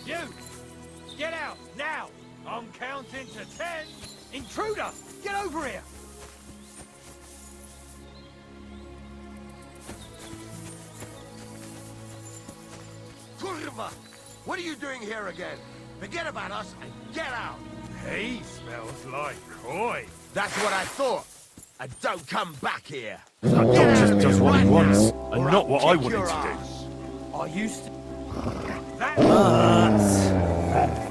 You! Get out, now! I'm counting to 10! Intruder! Get over here! Kurva! What are you doing here again? Forget about us and get out! He smells like koi. That's what I thought! And don't come back here! That dog just does what he wants, and or not I'll what I kick wanted your to do. ass. Are you That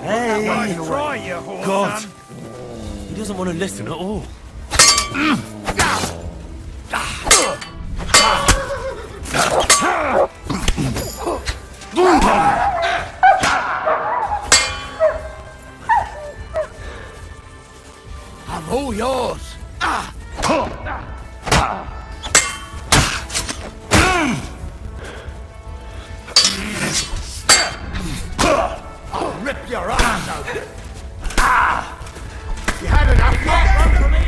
Hey! try, you whore God. son. He doesn't want to listen at all. I'm all yours! I'll rip your ass out! You had enough yet? Run for me!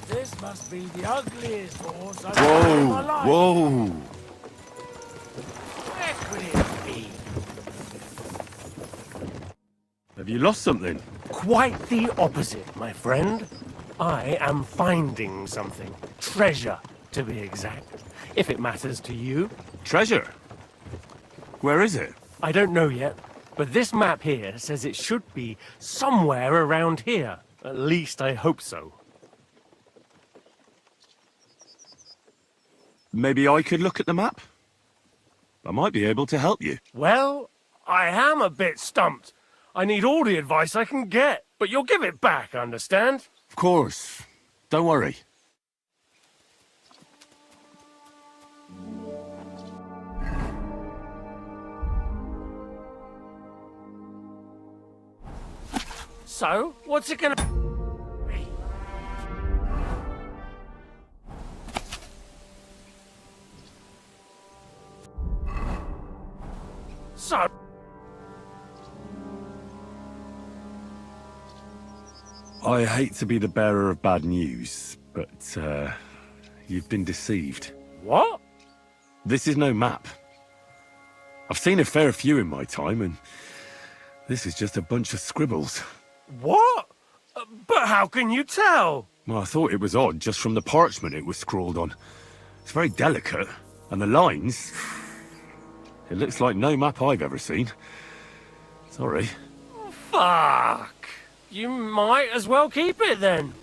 This must be the ugliest horse I've seen in my life. Whoa! Where could it be? Have you lost something? Quite the opposite, my friend. I am finding something. Treasure, to be exact. If it matters to you. Treasure? Where is it? I don't know yet, but this map here says it should be somewhere around here. At least I hope so. Maybe I could look at the map? I might be able to help you. Well, I am a bit stumped. I need all the advice I can get, but you'll give it back, understand? Of course. Don't worry. So, what's it gonna be? So, I hate to be the bearer of bad news, but, you've been deceived. What? This is no map. I've seen a fair few in my time, and this is just a bunch of scribbles. What? But how can you tell? Well, I thought it was odd just from the parchment it was scrawled on. It's very delicate, and the lines... It looks like no map I've ever seen. Sorry. Fuck. You might as well keep it then.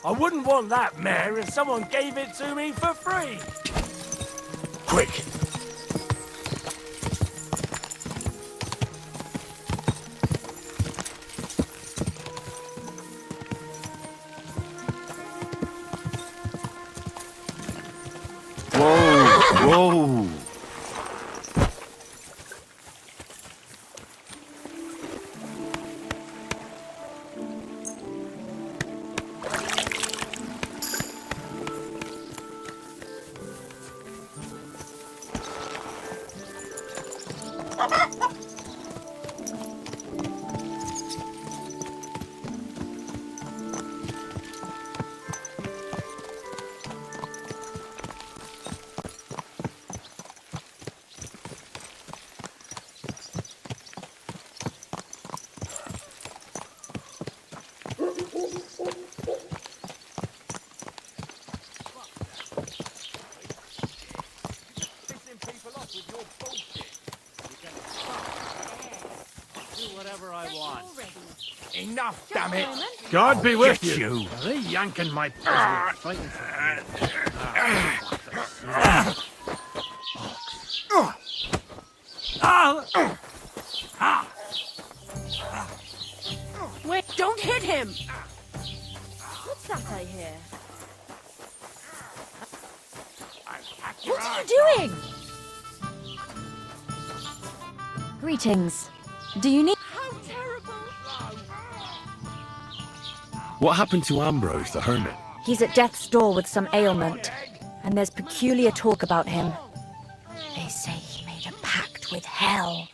I wouldn't want that mare if someone gave it to me for free. Quick! Whoa! Whatever I want. Enough, damn it! God be with Get you! you! Are they yanking my puzzle? Fighting for Wait, don't hit him! What's that I hear? What are you doing? Greetings. Do you need... What happened to Ambrose the hermit? He's at death's door with some ailment, and there's peculiar talk about him. They say he made a pact with hell.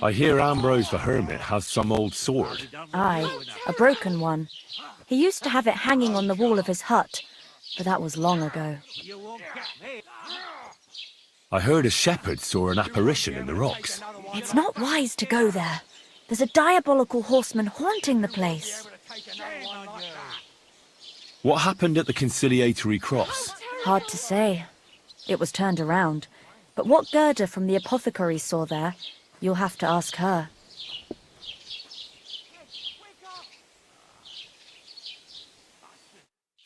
I hear Ambrose the hermit has some old sword. Aye, a broken one. He used to have it hanging on the wall of his hut, but that was long ago. I heard a shepherd saw an apparition in the rocks. It's not wise to go there. There's a diabolical horseman haunting the place. What happened at the conciliatory cross? Hard to say. It was turned around. But what Gerda from the apothecary saw there, you'll have to ask her.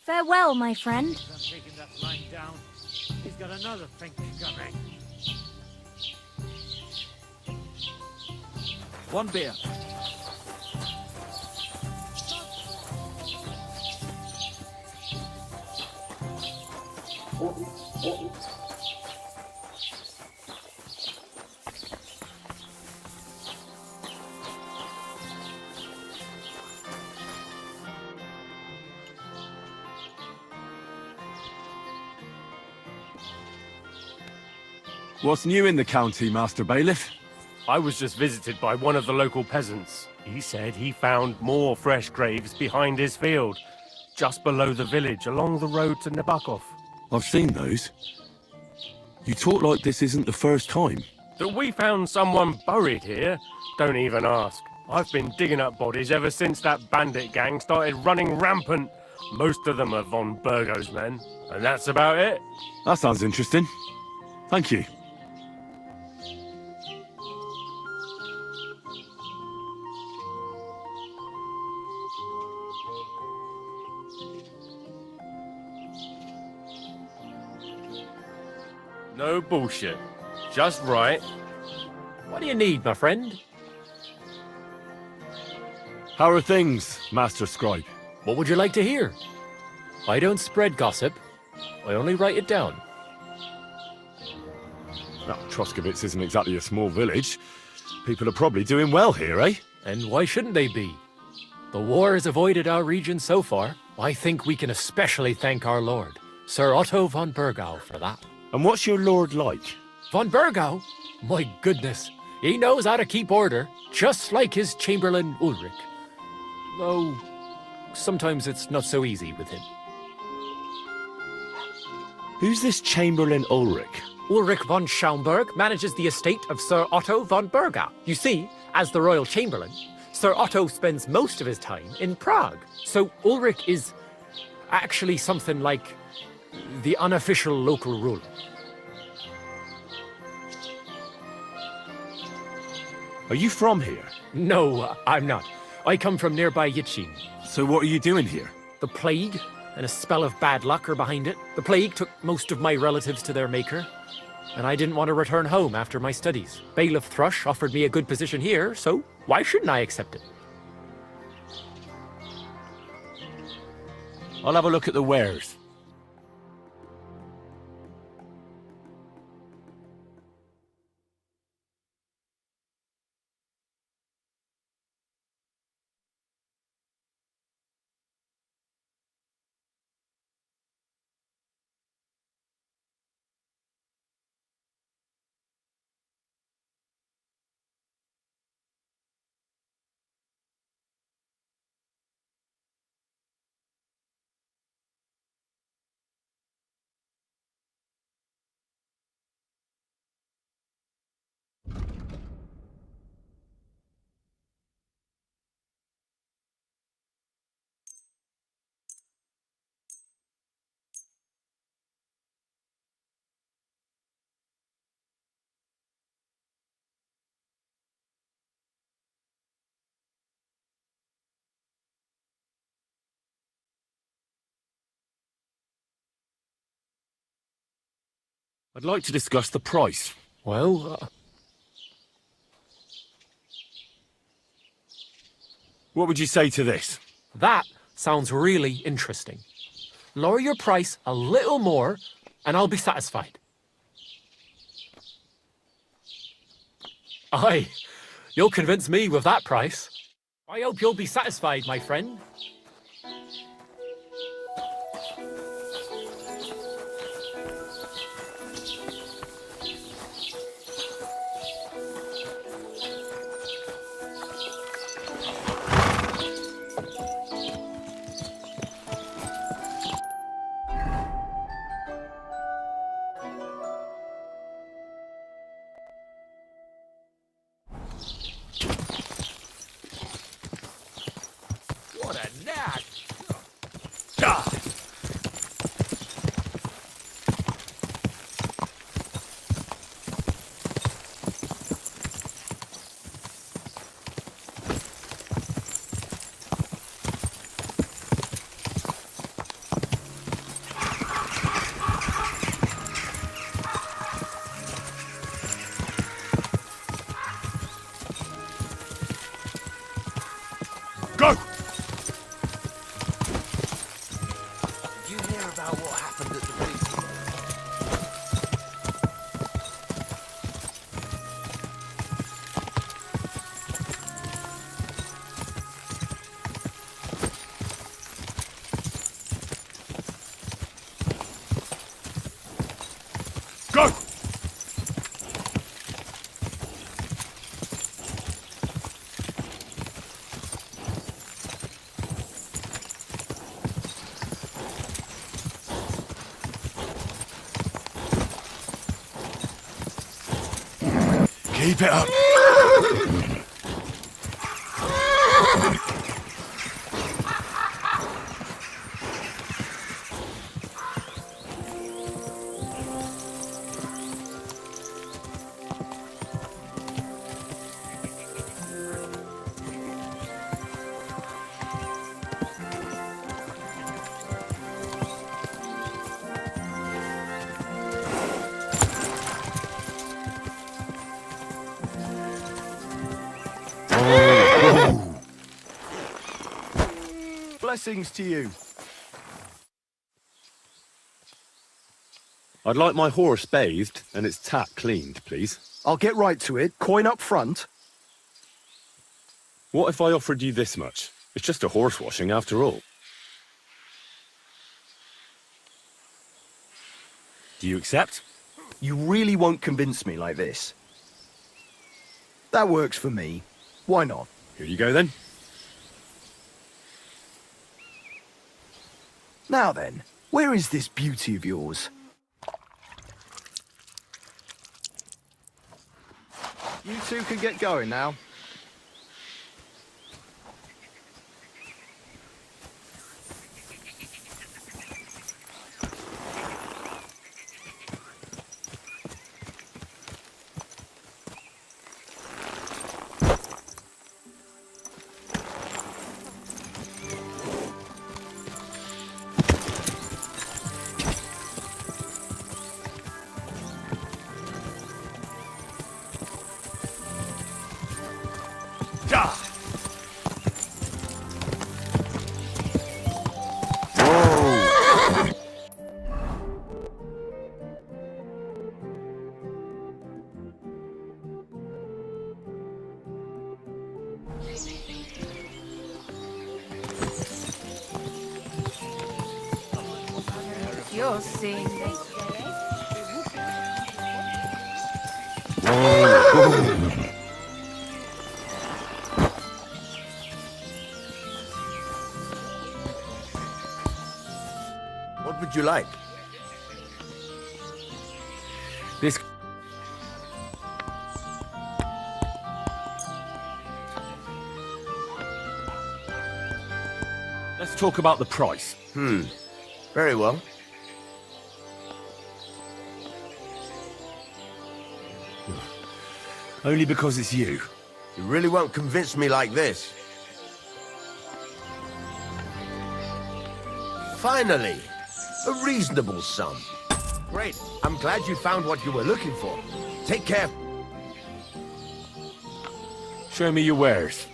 Farewell, my friend. I'm taking that line down. He's got another thing coming. One beer. What's new in the county, Master Bailiff? I was just visited by one of the local peasants. He said he found more fresh graves behind his field, just below the village, along the road to Nabokov. I've seen those. You talk like this isn't the first time. That we found someone buried here? Don't even ask. I've been digging up bodies ever since that bandit gang started running rampant. Most of them are von Burgo's men, and that's about it. That sounds interesting. Thank you. No bullshit. Just right. What do you need, my friend? How are things, Master Scribe? What would you like to hear? I don't spread gossip. I only write it down. Well, Troskovitz isn't exactly a small village. People are probably doing well here, eh? And why shouldn't they be? The war has avoided our region so far. I think we can especially thank our lord, Sir Otto von Burgau, for that. And what's your lord like? Von Burgau? My goodness, he knows how to keep order, just like his Chamberlain Ulrich. Though, sometimes it's not so easy with him. Who's this Chamberlain Ulrich? Ulrich von Schaumburg manages the estate of Sir Otto von Burgau. You see, as the royal chamberlain, Sir Otto spends most of his time in Prague. So Ulrich is actually something like the unofficial local ruler. Are you from here? No, I'm not. I come from nearby Yitchin. So what are you doing here? The plague and a spell of bad luck are behind it. The plague took most of my relatives to their maker, and I didn't want to return home after my studies. Bailiff Thrush offered me a good position here, so why shouldn't I accept it? I'll have a look at the wares. I'd like to discuss the price. Well, What would you say to this? that sounds really interesting. Lower your price a little more, and I'll be satisfied. Aye, you'll convince me with that price. I hope you'll be satisfied, my friend. What a knack! Go! Did you hear about what happened at the big... Go! Keep it up. Blessings to you. I'd like my horse bathed and its tack cleaned, please. I'll get right to it. Coin up front. What if I offered you this much? It's just a horse washing after all. Do you accept? You really won't convince me like this. That works for me. Why not? Here you go then. Now then, where is this beauty of yours? You two can get going now. You're seeing this. What would you like? This... Let's talk about the price. Very well. Only because it's you. You really won't convince me like this. Finally, a reasonable sum. Great. I'm glad you found what you were looking for. Take care. Show me your wares.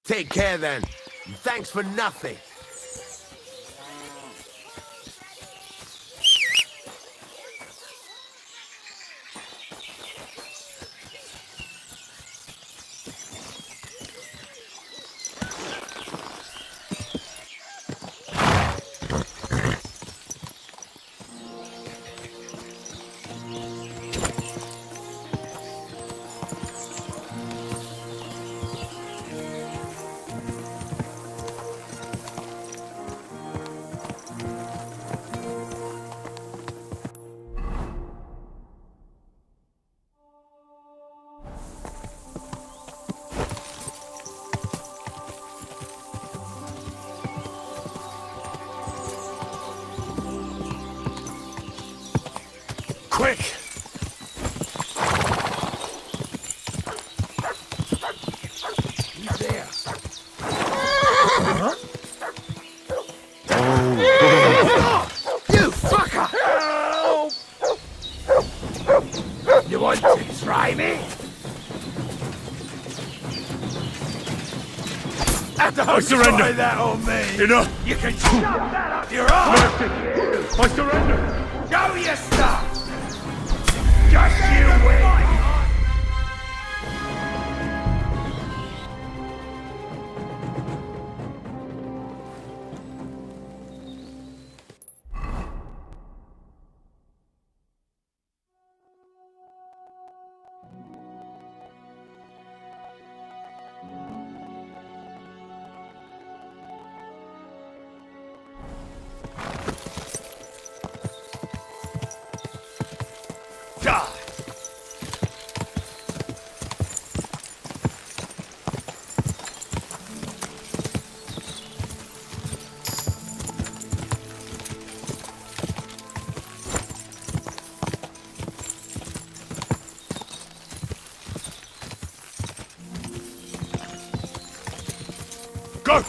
Take care then. And thanks for nothing. Quick! He's there. You fucker! You want to try me? I surrender! Try that on me! Enough! You can shove that up your arse! I surrender! Go you stop! Just you wait! Go!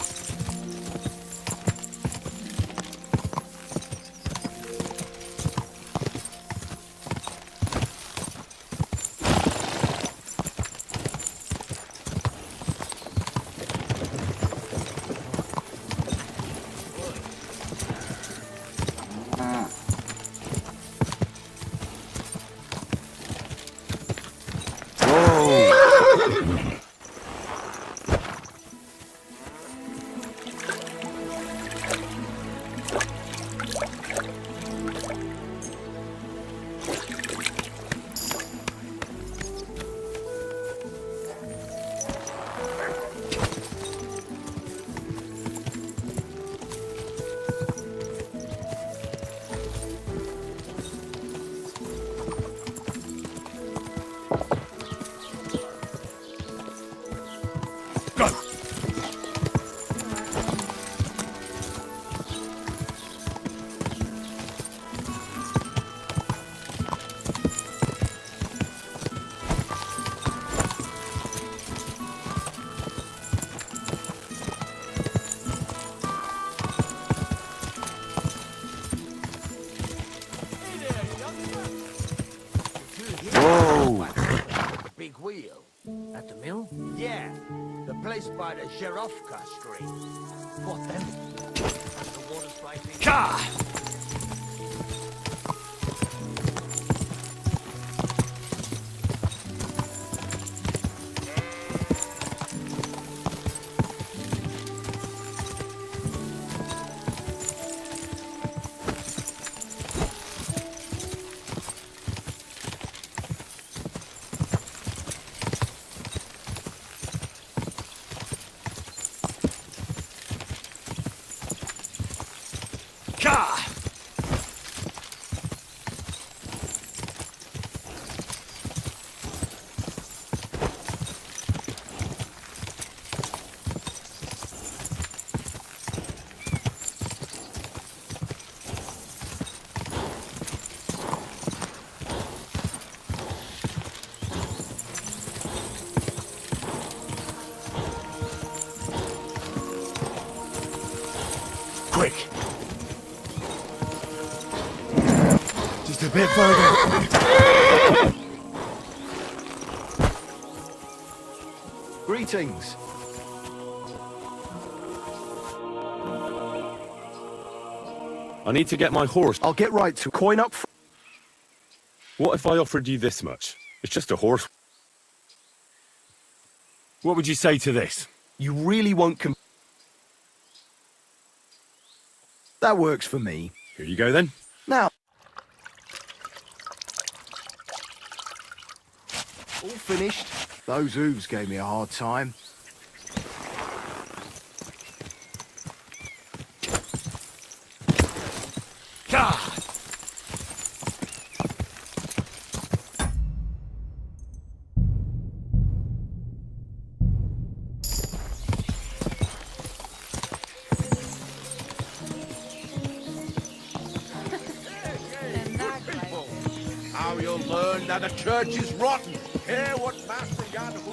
Big wheel. At the mill? Yeah. The place by the Zherovka Street. What then? As the water's rising. Ka! Ka! Quick! Just a bit further. Greetings. I need to get my horse. I'll get right to coin up. What if I offered you this much? It's just a horse. What would you say to this? You really won't That works for me. Here you go then. Now. All finished. Those hooves gave me a hard time. God! How you'll learn that the church is rotten. Hear what Master Yanahu...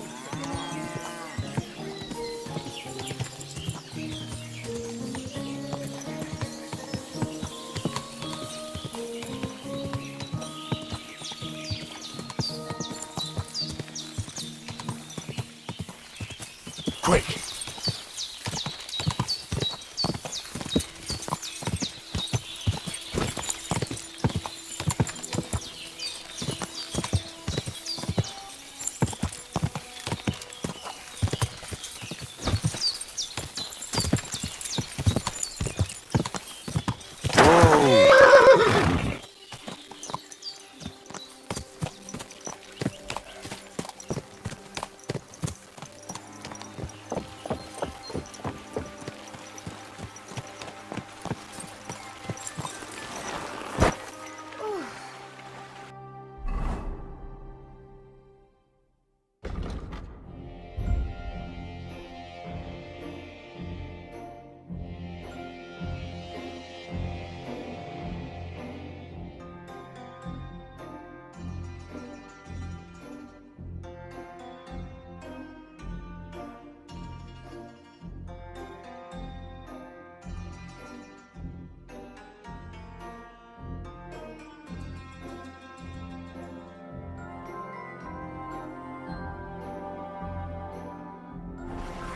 Quick!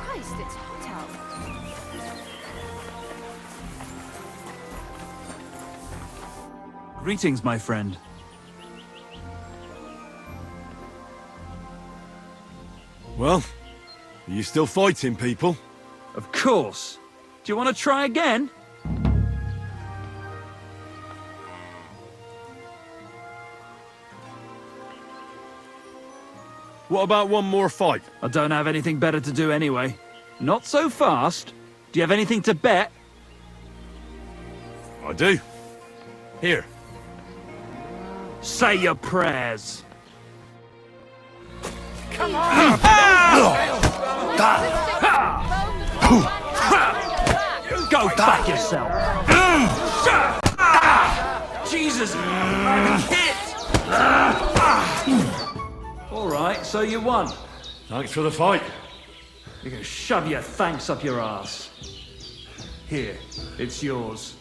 Christ, it's hot out. Greetings, my friend. Well, are you still fighting people? Of course. Do you want to try again? What about one more fight? I don't have anything better to do anyway. Not so fast. Do you have anything to bet? I do. Here. Say your prayers. Come on! Go back yourself. Jesus! Hit! All right, so you won. Thanks for the fight. You can shove your thanks up your ass. Here, it's yours.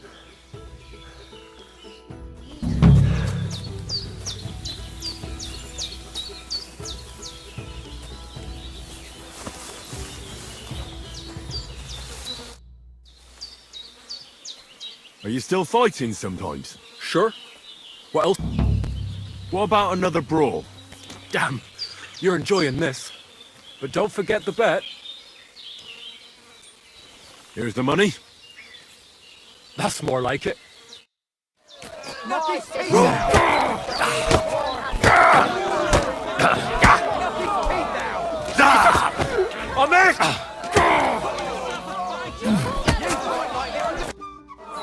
Are you still fighting sometimes? Sure. What else? What about another brawl? Damn, you're enjoying this. But don't forget the bet. Here's the money. That's more like it. Knock his teeth out!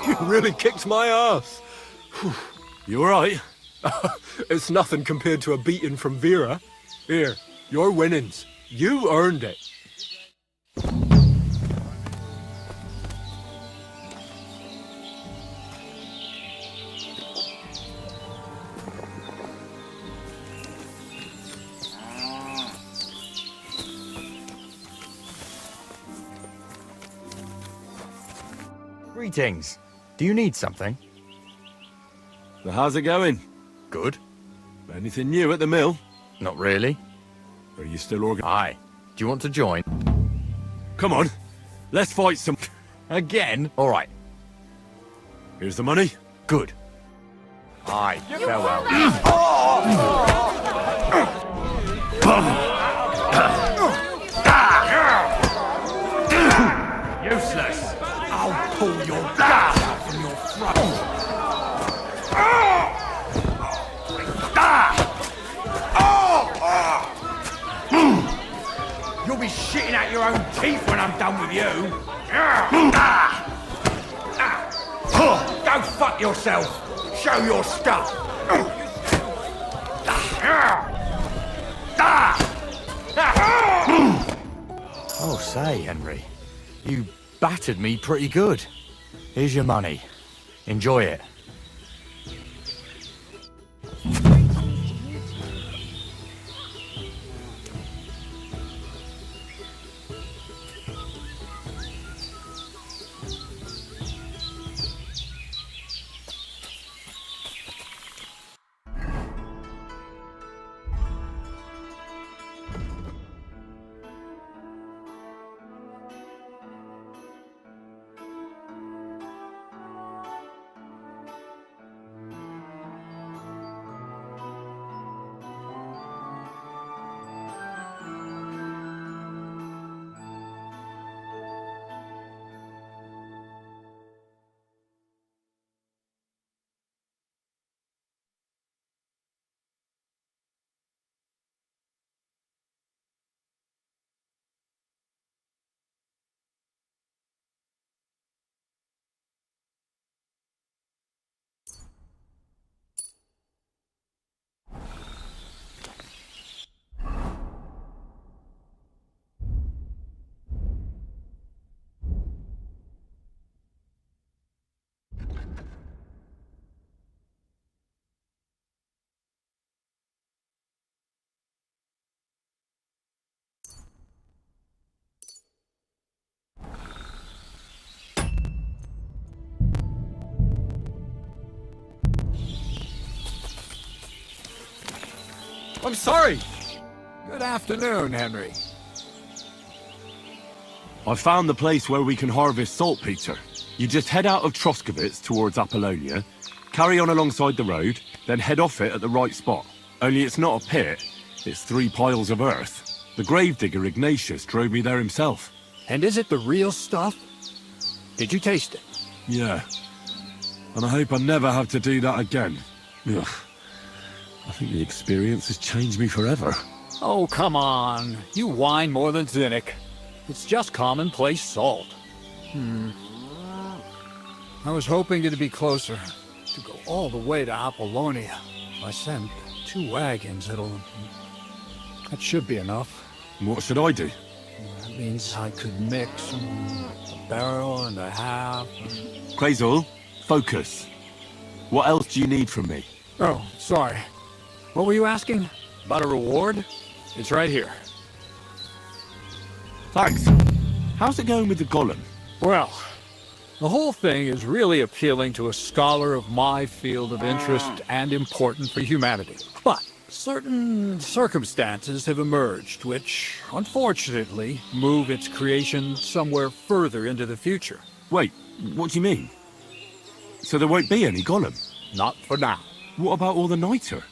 You really kicked my ass. You alright? It's nothing compared to a beating from Vera. Here, your winnings. You earned it. Greetings. Do you need something? So how's it going? Good. Anything new at the mill? Not really. Are you still organized? Aye. Do you want to join? Come on. Let's fight some... Again? All right. Here's the money. Good. Aye, farewell. Useless. I'll pull your blood out from your throat. You'll be shitting out your own teeth when I'm done with you. Go fuck yourself. Show your stuff. Oh, say, Henry. You battered me pretty good. Here's your money. Enjoy it. I'm sorry. Good afternoon, Henry. I found the place where we can harvest saltpeter. You just head out of Troskovitz towards Apollonia, carry on alongside the road, then head off it at the right spot. Only it's not a pit, it's 3 piles of earth. The gravedigger Ignatius drove me there himself. And is it the real stuff? Did you taste it? Yeah. And I hope I never have to do that again. Ugh. I think the experience has changed me forever. Oh, come on. You whine more than Zinnik. It's just commonplace salt. I was hoping to be closer, to go all the way to Apollonia. I sent 2 wagons. That should be enough. What should I do? That means I could mix a barrel and a half. Krazel, focus. What else do you need from me? Oh, sorry. What were you asking? About a reward? It's right here. Thanks. How's it going with the golem? Well, the whole thing is really appealing to a scholar of my field of interest and important for humanity. But certain circumstances have emerged which, unfortunately, move its creation somewhere further into the future. Wait, what do you mean? So there won't be any golem? Not for now. What about all the niter?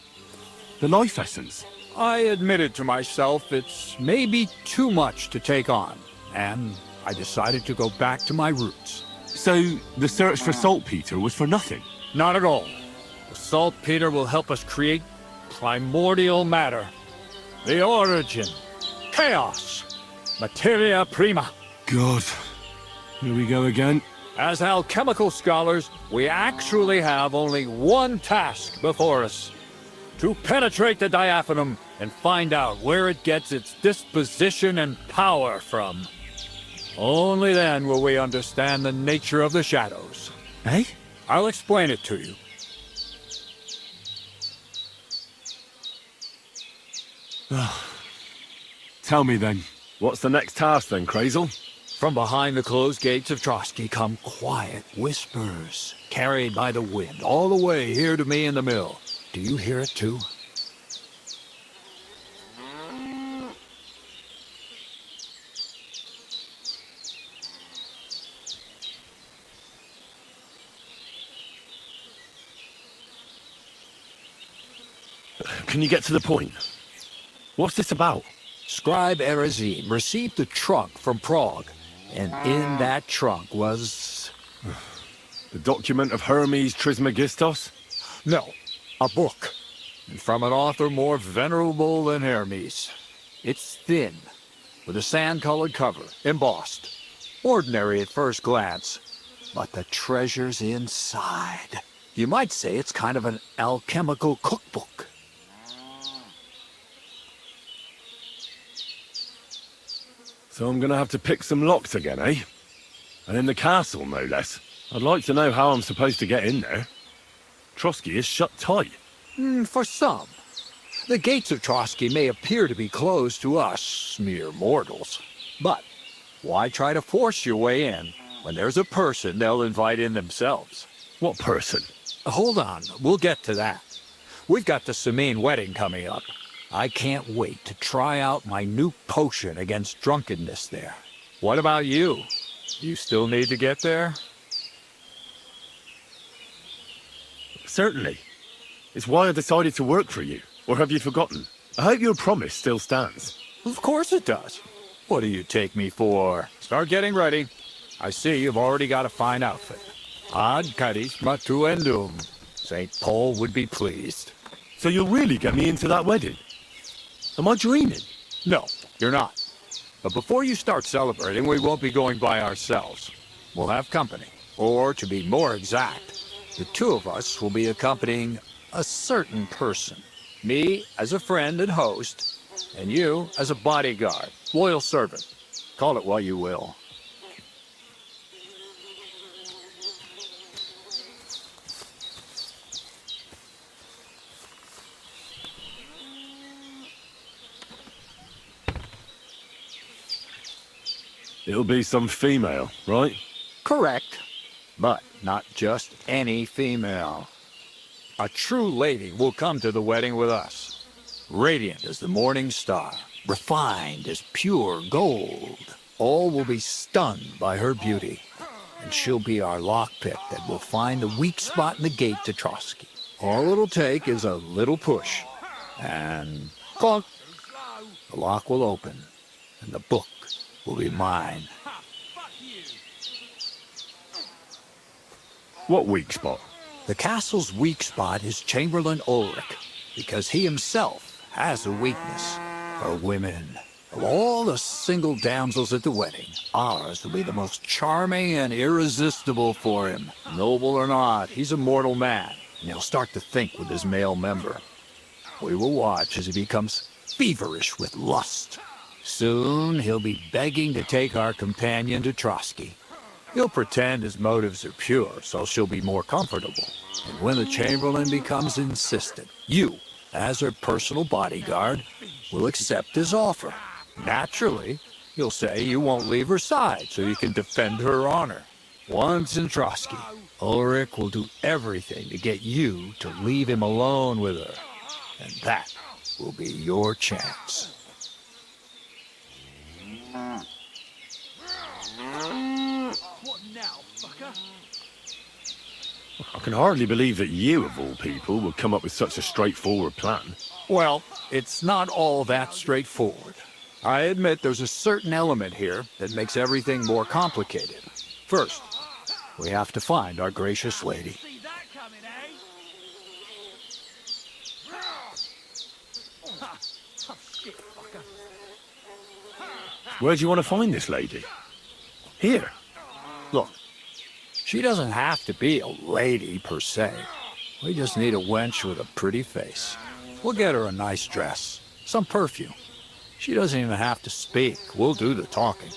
The life essence? I admitted to myself it's maybe too much to take on, and I decided to go back to my roots. So the search for saltpeter was for nothing? Not at all. The saltpeter will help us create primordial matter. The origin. Chaos. Materia prima. God. Here we go again. As alchemical scholars, we actually have only one task before us. To penetrate the diaphanum and find out where it gets its disposition and power from. Only then will we understand the nature of the shadows. Eh? I'll explain it to you. Tell me then. What's the next task then, Krazel? From behind the closed gates of Trotsky come quiet whispers, carried by the wind, all the way here to me in the mill. Do you hear it too? Can you get to the point? What's this about? Scribe Erezim received a trunk from Prague, and in that trunk was... The document of Hermes Trismegistos? No, a book. And from an author more venerable than Hermes. It's thin, with a sand-colored cover, embossed. Ordinary at first glance, but the treasure's inside. You might say it's kind of an alchemical cookbook. So I'm gonna have to pick some locks again, eh? And in the castle, no less. I'd like to know how I'm supposed to get in there. Trotsky is shut tight. For some. The gates of Trotsky may appear to be closed to us, mere mortals. But why try to force your way in when there's a person they'll invite in themselves? What person? Hold on, we'll get to that. We've got the Samine wedding coming up. I can't wait to try out my new potion against drunkenness there. What about you? You still need to get there? Certainly. It's why I decided to work for you. Or have you forgotten? I hope your promise still stands. Of course it does. What do you take me for? Start getting ready. I see you've already got a fine outfit. Ad charisma tuendum. St. Paul would be pleased. So you'll really get me into that wedding? Am I dreaming? No, you're not. But before you start celebrating, we won't be going by ourselves. We'll have company. Or, to be more exact, the two of us will be accompanying a certain person. Me as a friend and host, and you as a bodyguard, loyal servant. Call it what you will. It'll be some female, right? Correct. But not just any female. A true lady will come to the wedding with us. Radiant as the morning star, refined as pure gold. All will be stunned by her beauty. And she'll be our lockpick that will find the weak spot in the gate to Trotsky. All it'll take is a little push. And clunk. The lock will open. And the book will be mine. What weak spot? The castle's weak spot is Chamberlain Ulrich, because he himself has a weakness for women. Of all the single damsels at the wedding, ours will be the most charming and irresistible for him. Noble or not, he's a mortal man, and he'll start to think with his male member. We will watch as he becomes feverish with lust. Soon he'll be begging to take our companion to Trotsky. He'll pretend his motives are pure, so she'll be more comfortable. And when the Chamberlain becomes insistent, you, as her personal bodyguard, will accept his offer. Naturally, you'll say you won't leave her side so you can defend her honor. Once in Trotsky, Ulrich will do everything to get you to leave him alone with her. And that will be your chance. I can hardly believe that you, of all people, would come up with such a straightforward plan. Well, it's not all that straightforward. I admit there's a certain element here that makes everything more complicated. First, we have to find our gracious lady. Where do you want to find this lady? Here. Look, she doesn't have to be a lady per se. We just need a wench with a pretty face. We'll get her a nice dress, some perfume. She doesn't even have to speak. We'll do the talking.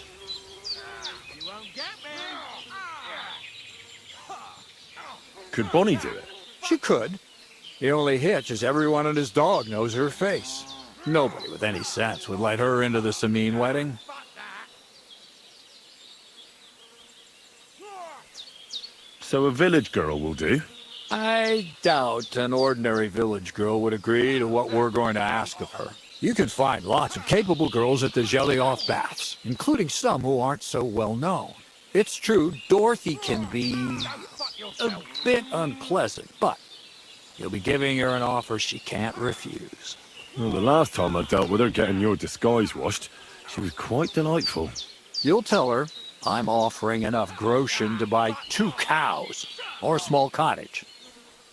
Could Bonnie do it? She could. The only hitch is everyone and his dog knows her face. Nobody with any sense would let her into the Samine wedding. So a village girl will do? I doubt an ordinary village girl would agree to what we're going to ask of her. You can find lots of capable girls at the Zhelyov baths, including some who aren't so well known. It's true, Dorothy can be a bit unpleasant, but You'll be giving her an offer she can't refuse. Well, the last time I dealt with her getting your disguise washed, she was quite delightful. You'll tell her I'm offering enough groschen to buy 2 cows or a small cottage.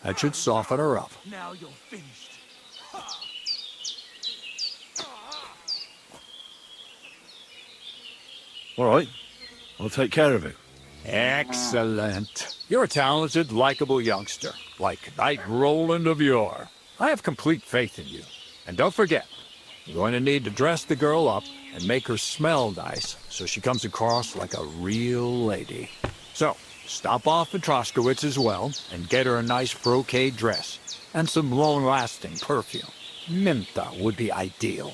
That should soften her up. Now you're finished. All right, I'll take care of it. Excellent. You're a talented, likable youngster, like Knight Roland of yore. I have complete faith in you. And don't forget, you're going to need to dress the girl up and make her smell nice so she comes across like a real lady. So, stop off at Troskowitz as well and get her a nice brocade dress and some long-lasting perfume. Minta would be ideal.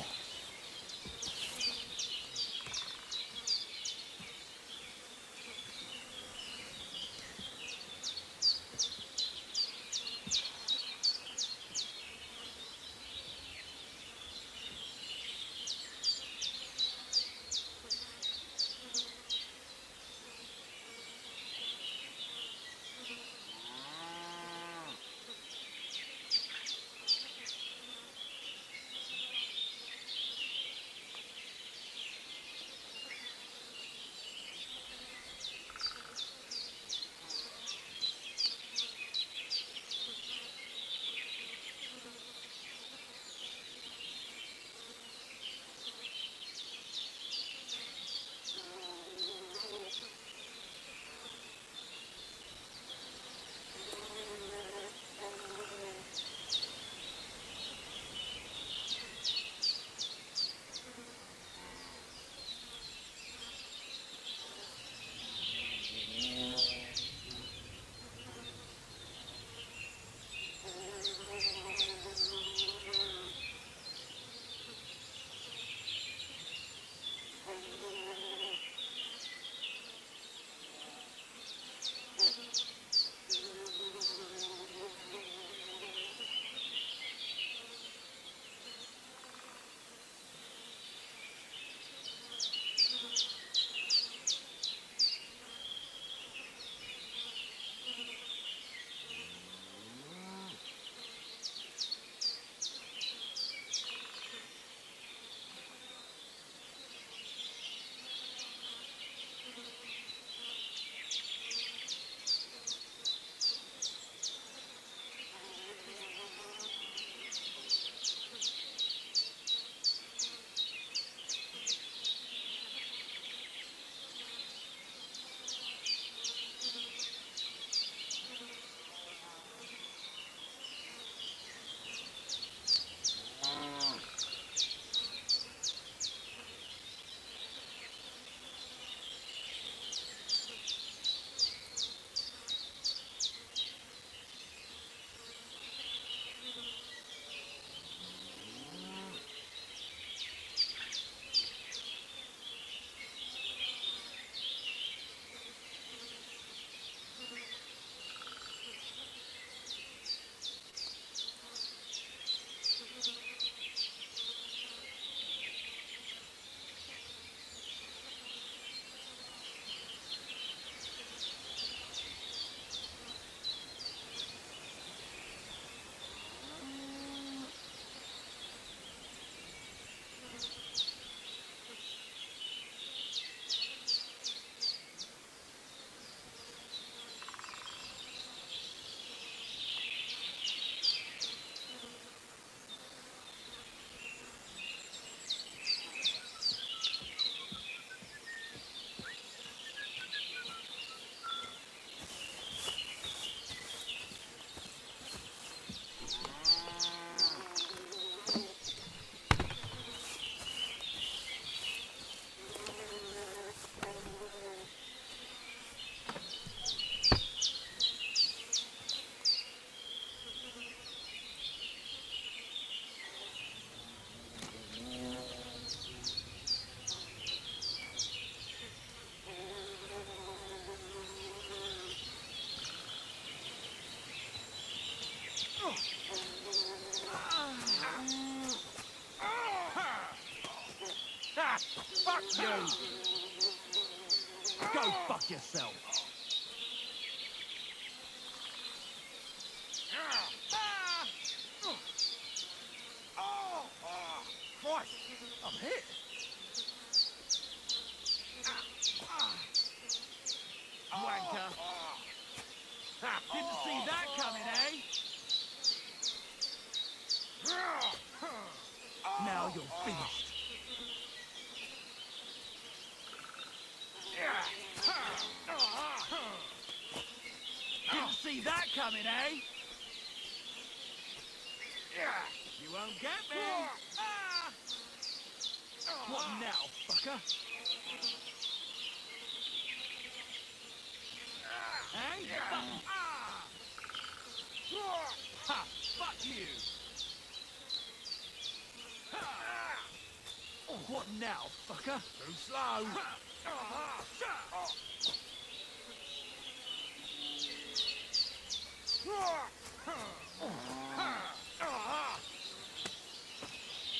Fuck you! Go fuck yourself! hit. Wanker. Didn't see that coming, eh? Now you're finished. Didn't see that coming, eh? You won't get me. What now, fucker? Hey? Ha! Fuck you! What now, fucker? Too slow!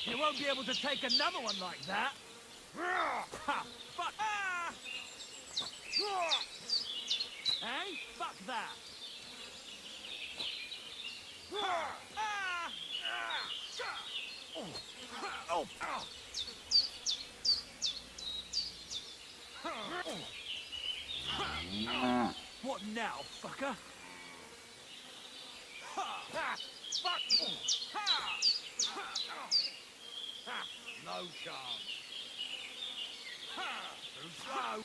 You won't be able to take another one like that! Ha! Fuck! Hey? Fuck that! What now, fucker? Fuck! No chance. Too slow.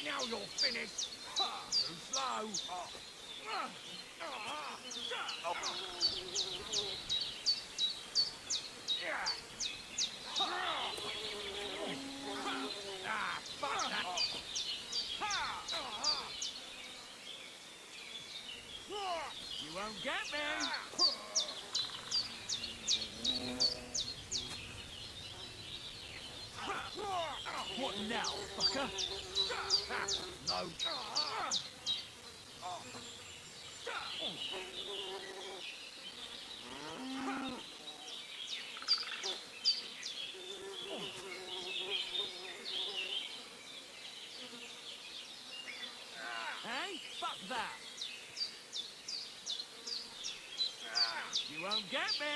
Now you're finished. Too slow. Fuck that. You won't get me. What now, fucker? No. Hey, fuck that. You won't get me.